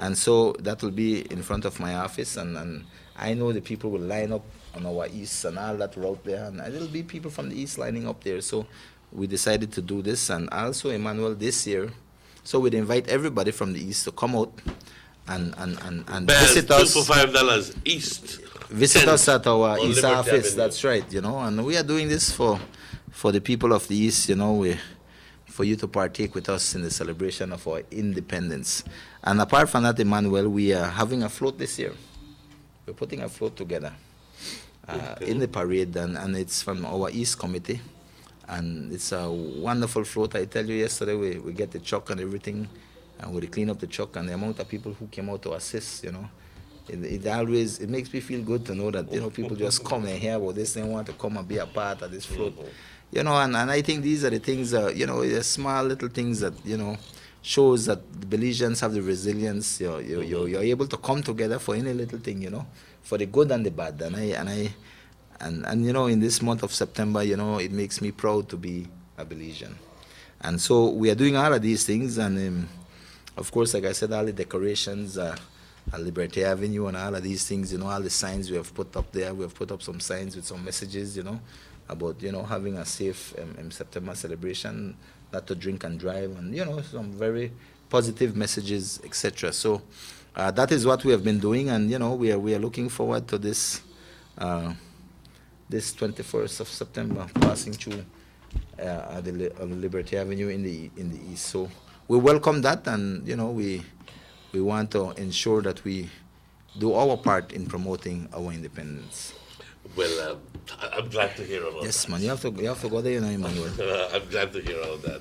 and so that will be in front of my office, and I know the people will line up on our East and all that route there, and there will be people from the East lining up there. So we decided to do this, and also, Emmanuel, this year, so we'd invite everybody from the East to come out and visit us. 2 for $5 East. Visit us at our East Liberty office. Avenue. That's right, and we are doing this for the people of the East, for you to partake with us in the celebration of our independence. And apart from that, Emmanuel, we are having a float this year. We're putting a float together in the parade, and it's from our East Committee. And it's a wonderful float. I tell you, yesterday we get the truck and everything, and we clean up the truck, and the amount of people who came out to assist, it makes me feel good to know that, people just come and hear about this and want to come and be a part of this float. And I think these are the things, the small little things that, shows that the Belizeans have the resilience. You're able to come together for any little thing, for the good and the bad. And in this month of September, it makes me proud to be a Belizean. And so we are doing all of these things, and of course, like I said, all the decorations at Liberty Avenue and all of these things, all the signs we have put up there. We have put up some signs with some messages, about having a safe September celebration, not to drink and drive, and some very positive messages, etc. So that is what we have been doing, and we are looking forward to this 21st of September passing through on Liberty Avenue in the East. So we welcome that, and we want to ensure that we do our part in promoting our independence. Well, I'm glad to hear all that. Yes, man, you have to go there, Emmanuel. I'm glad to hear all that.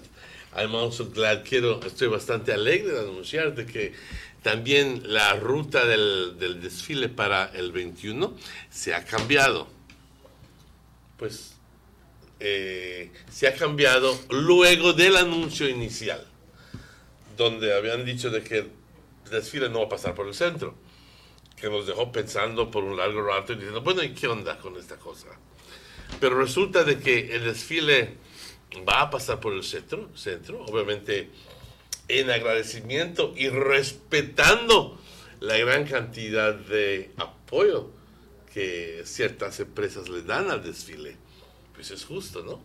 I'm also glad, estoy bastante alegre de anunciarte que también la ruta del desfile para el 21 se ha cambiado. Pues se ha cambiado luego del anuncio inicial, donde habían dicho de que el desfile no va a pasar por el centro, que nos dejó pensando por un largo rato y diciendo, bueno, ¿y qué onda con esta cosa? Pero resulta de que el desfile va a pasar por el centro, obviamente en agradecimiento y respetando la gran cantidad de apoyo que ciertas empresas le dan al desfile. Pues es justo, ¿no?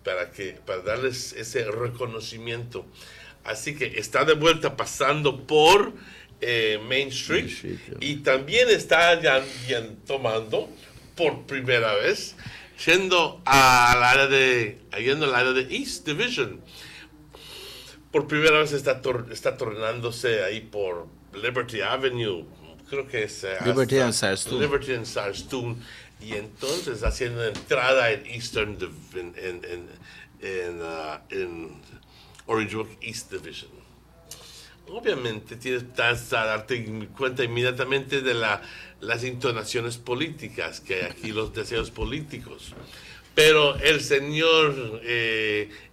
Para darles ese reconocimiento. Así que está de vuelta pasando por Main Street, y también está ya tomando por primera vez yendo al área de East Division. Por primera vez está tornándose ahí por Liberty Avenue, creo que es Liberty and Sarstoon, y entonces haciendo entrada en Eastern en Orange Walk East Division. Obviamente tienes que darte cuenta inmediatamente de las entonaciones políticas que hay aquí, los deseos políticos. Pero el señor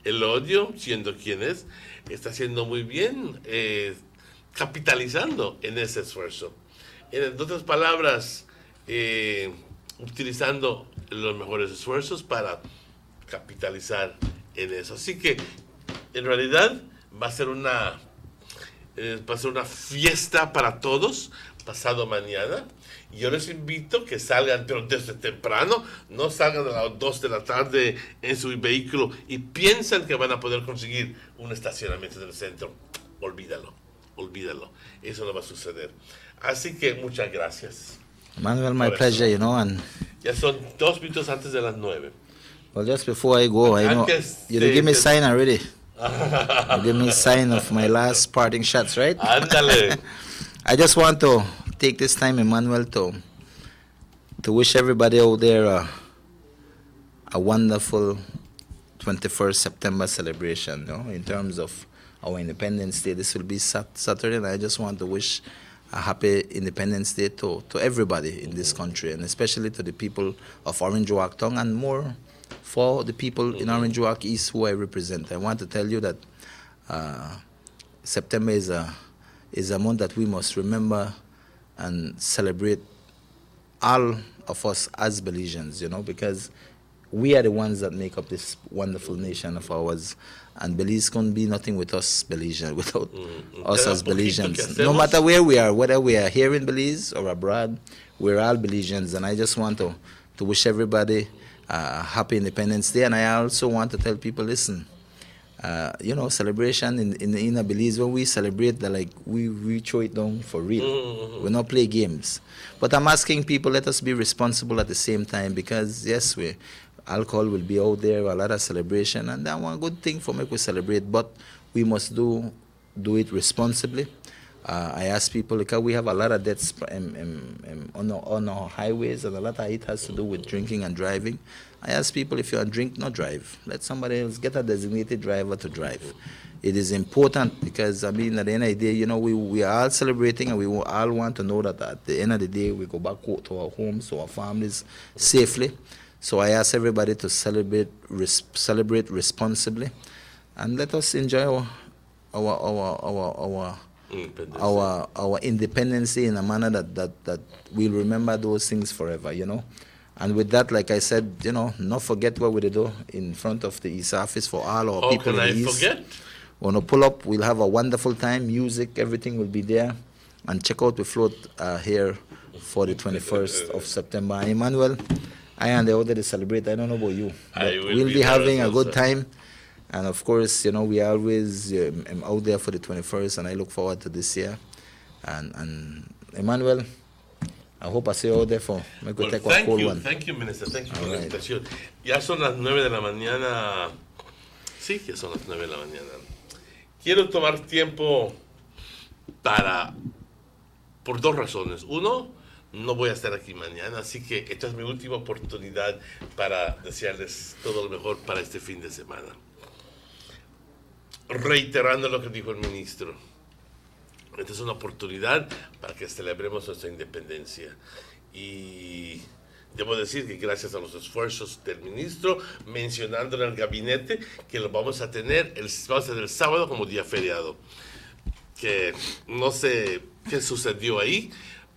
Elodio, siendo quien es, está haciendo muy bien, capitalizando en ese esfuerzo. En otras palabras, utilizando los mejores esfuerzos para capitalizar en eso. Así que en realidad va a ser una fiesta para todos pasado mañana. Y yo les invito que salgan, pero desde temprano, no salgan a las 2 de la tarde en su vehículo y piensan que van a poder conseguir un estacionamiento en el centro. Olvídalo. Eso no va a suceder. Así que muchas gracias. Manuel, my pleasure, you know, and ya son 2 minutos antes de las 9. Well, just before I go, I know you give me a sign already. You give me a sign of my last parting shots, right? Ándale. I just want to take this time, Emmanuel, to wish everybody out there a wonderful 21st September celebration. You know, in terms of our Independence Day, this will be Saturday, and I just want to wish a happy Independence Day to everybody in this country, and especially to the people of Orange Walk Tongue, and more for the people in Orange Walk East who I represent. I want to tell you that September is a month that we must remember and celebrate, all of us as Belizeans, you know, because we are the ones that make up this wonderful nation of ours. And Belize couldn't be nothing with us Belizeans, without us as Belizeans. No matter where we are, whether we are here in Belize or abroad, we're all Belizeans. And I just want to wish everybody a happy Independence Day. And I also want to tell people, listen, you know, celebration in a Belize, when we celebrate, we throw it down for real. We not play games. But I'm asking people, let us be responsible at the same time, because yes, alcohol will be out there, a lot of celebration, and that's one good thing for me we celebrate, but we must do it responsibly. I ask people, because we have a lot of deaths on our highways, and a lot of it has to do with drinking and driving. I ask people, if you're drink, not drive. Let somebody else get a designated driver to drive. It is important because, I mean, at the end of the day, you know, we are all celebrating, and we all want to know that at the end of the day, we go back to our homes, to our families safely. So I ask everybody to celebrate responsibly, and let us enjoy our Independence Day in a manner that we'll remember those things forever, you know. And with that, like I said, you know, not forget what we do in front of the East Office for all our people in the East. Forget? When we pull up, we'll have a wonderful time. Music, everything will be there. And check out the float here for the 21st of September. And Emmanuel, I am the order to celebrate. I don't know about you. We'll be having a good time. And of course, you know, we always am out there for the 21st, and I look forward to this year. And Emmanuel, I hope I see you out there for me to take a cold one. Thank you, Minister. Thank you for la invitación. Ya son las 9 de la mañana. Sí, ya son las 9 de la mañana. Quiero tomar tiempo por 2 razones. Uno, no voy a estar aquí mañana, así que esta es mi última oportunidad para desearles todo lo mejor para este fin de semana. Reiterando lo que dijo el ministro, esta es una oportunidad para que celebremos nuestra independencia. Y debo decir que gracias a los esfuerzos del ministro, mencionando en el gabinete que lo vamos a tener el sábado como día feriado. Que no sé qué sucedió ahí,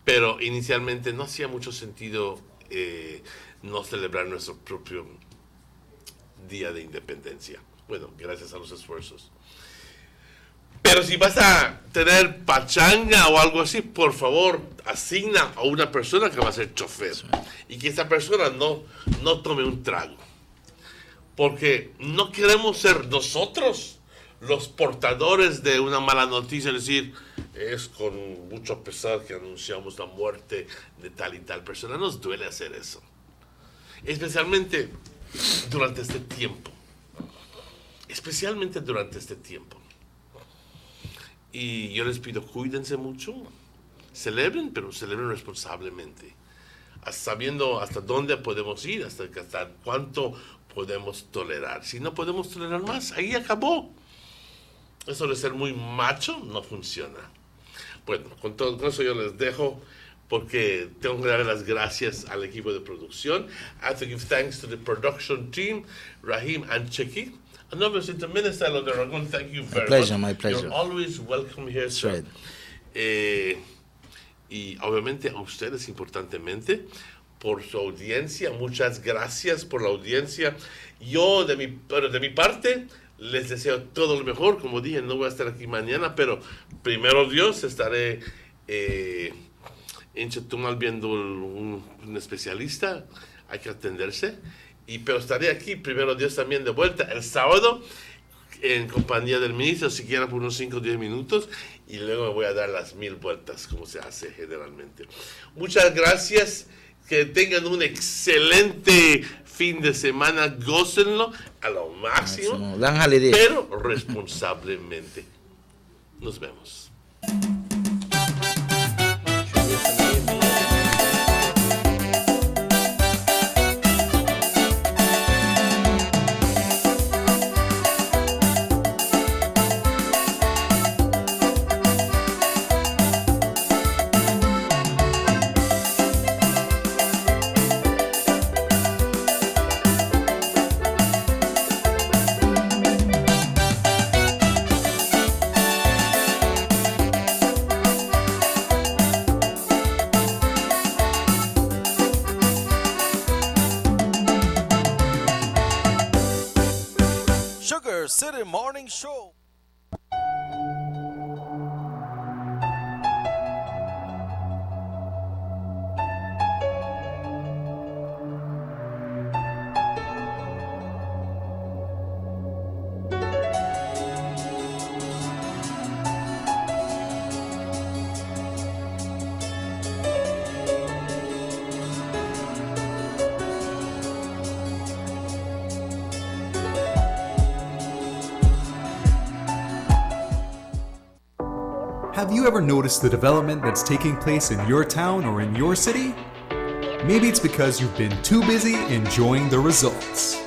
pero inicialmente no hacía mucho sentido no celebrar nuestro propio día de independencia. Bueno, gracias a los esfuerzos. Pero si vas a tener pachanga o algo así, por favor, asigna a una persona que va a ser chofer. Y que esa persona no tome un trago. Porque no queremos ser nosotros los portadores de una mala noticia, es decir, es con mucho pesar que anunciamos la muerte de tal y tal persona. Nos duele hacer eso, especialmente durante este tiempo. Y yo les pido, cuídense mucho, celebren, pero celebren responsablemente, sabiendo hasta dónde podemos ir, hasta cuánto podemos tolerar. Si no podemos tolerar más, ahí acabó. Eso de ser muy macho no funciona. Bueno, con eso yo les dejo, porque tengo que dar las gracias al equipo de producción. I have to give thanks to the production team, Rahim and Cheki. And obviously to Minister Lodoragon, thank you very much. My pleasure. You're always welcome here, sir. Right. Y obviamente a ustedes, importantemente, por su audiencia. Muchas gracias por la audiencia. Yo, de mi parte, Les deseo todo lo mejor. Como dije, no voy a estar aquí mañana, pero primero Dios estaré en Chetumal viendo un especialista. Hay que atenderse. Pero estaré aquí, primero Dios, también de vuelta el sábado en compañía del ministro, siquiera por unos 5 o 10 minutos, y luego me voy a dar las 1000 vueltas, como se hace generalmente. Muchas gracias, que tengan un excelente fin de semana, gócenlo a lo máximo, pero responsablemente. Nos vemos. Sugar City Morning Show. Have you ever noticed the development that's taking place in your town or in your city? Maybe it's because you've been too busy enjoying the results.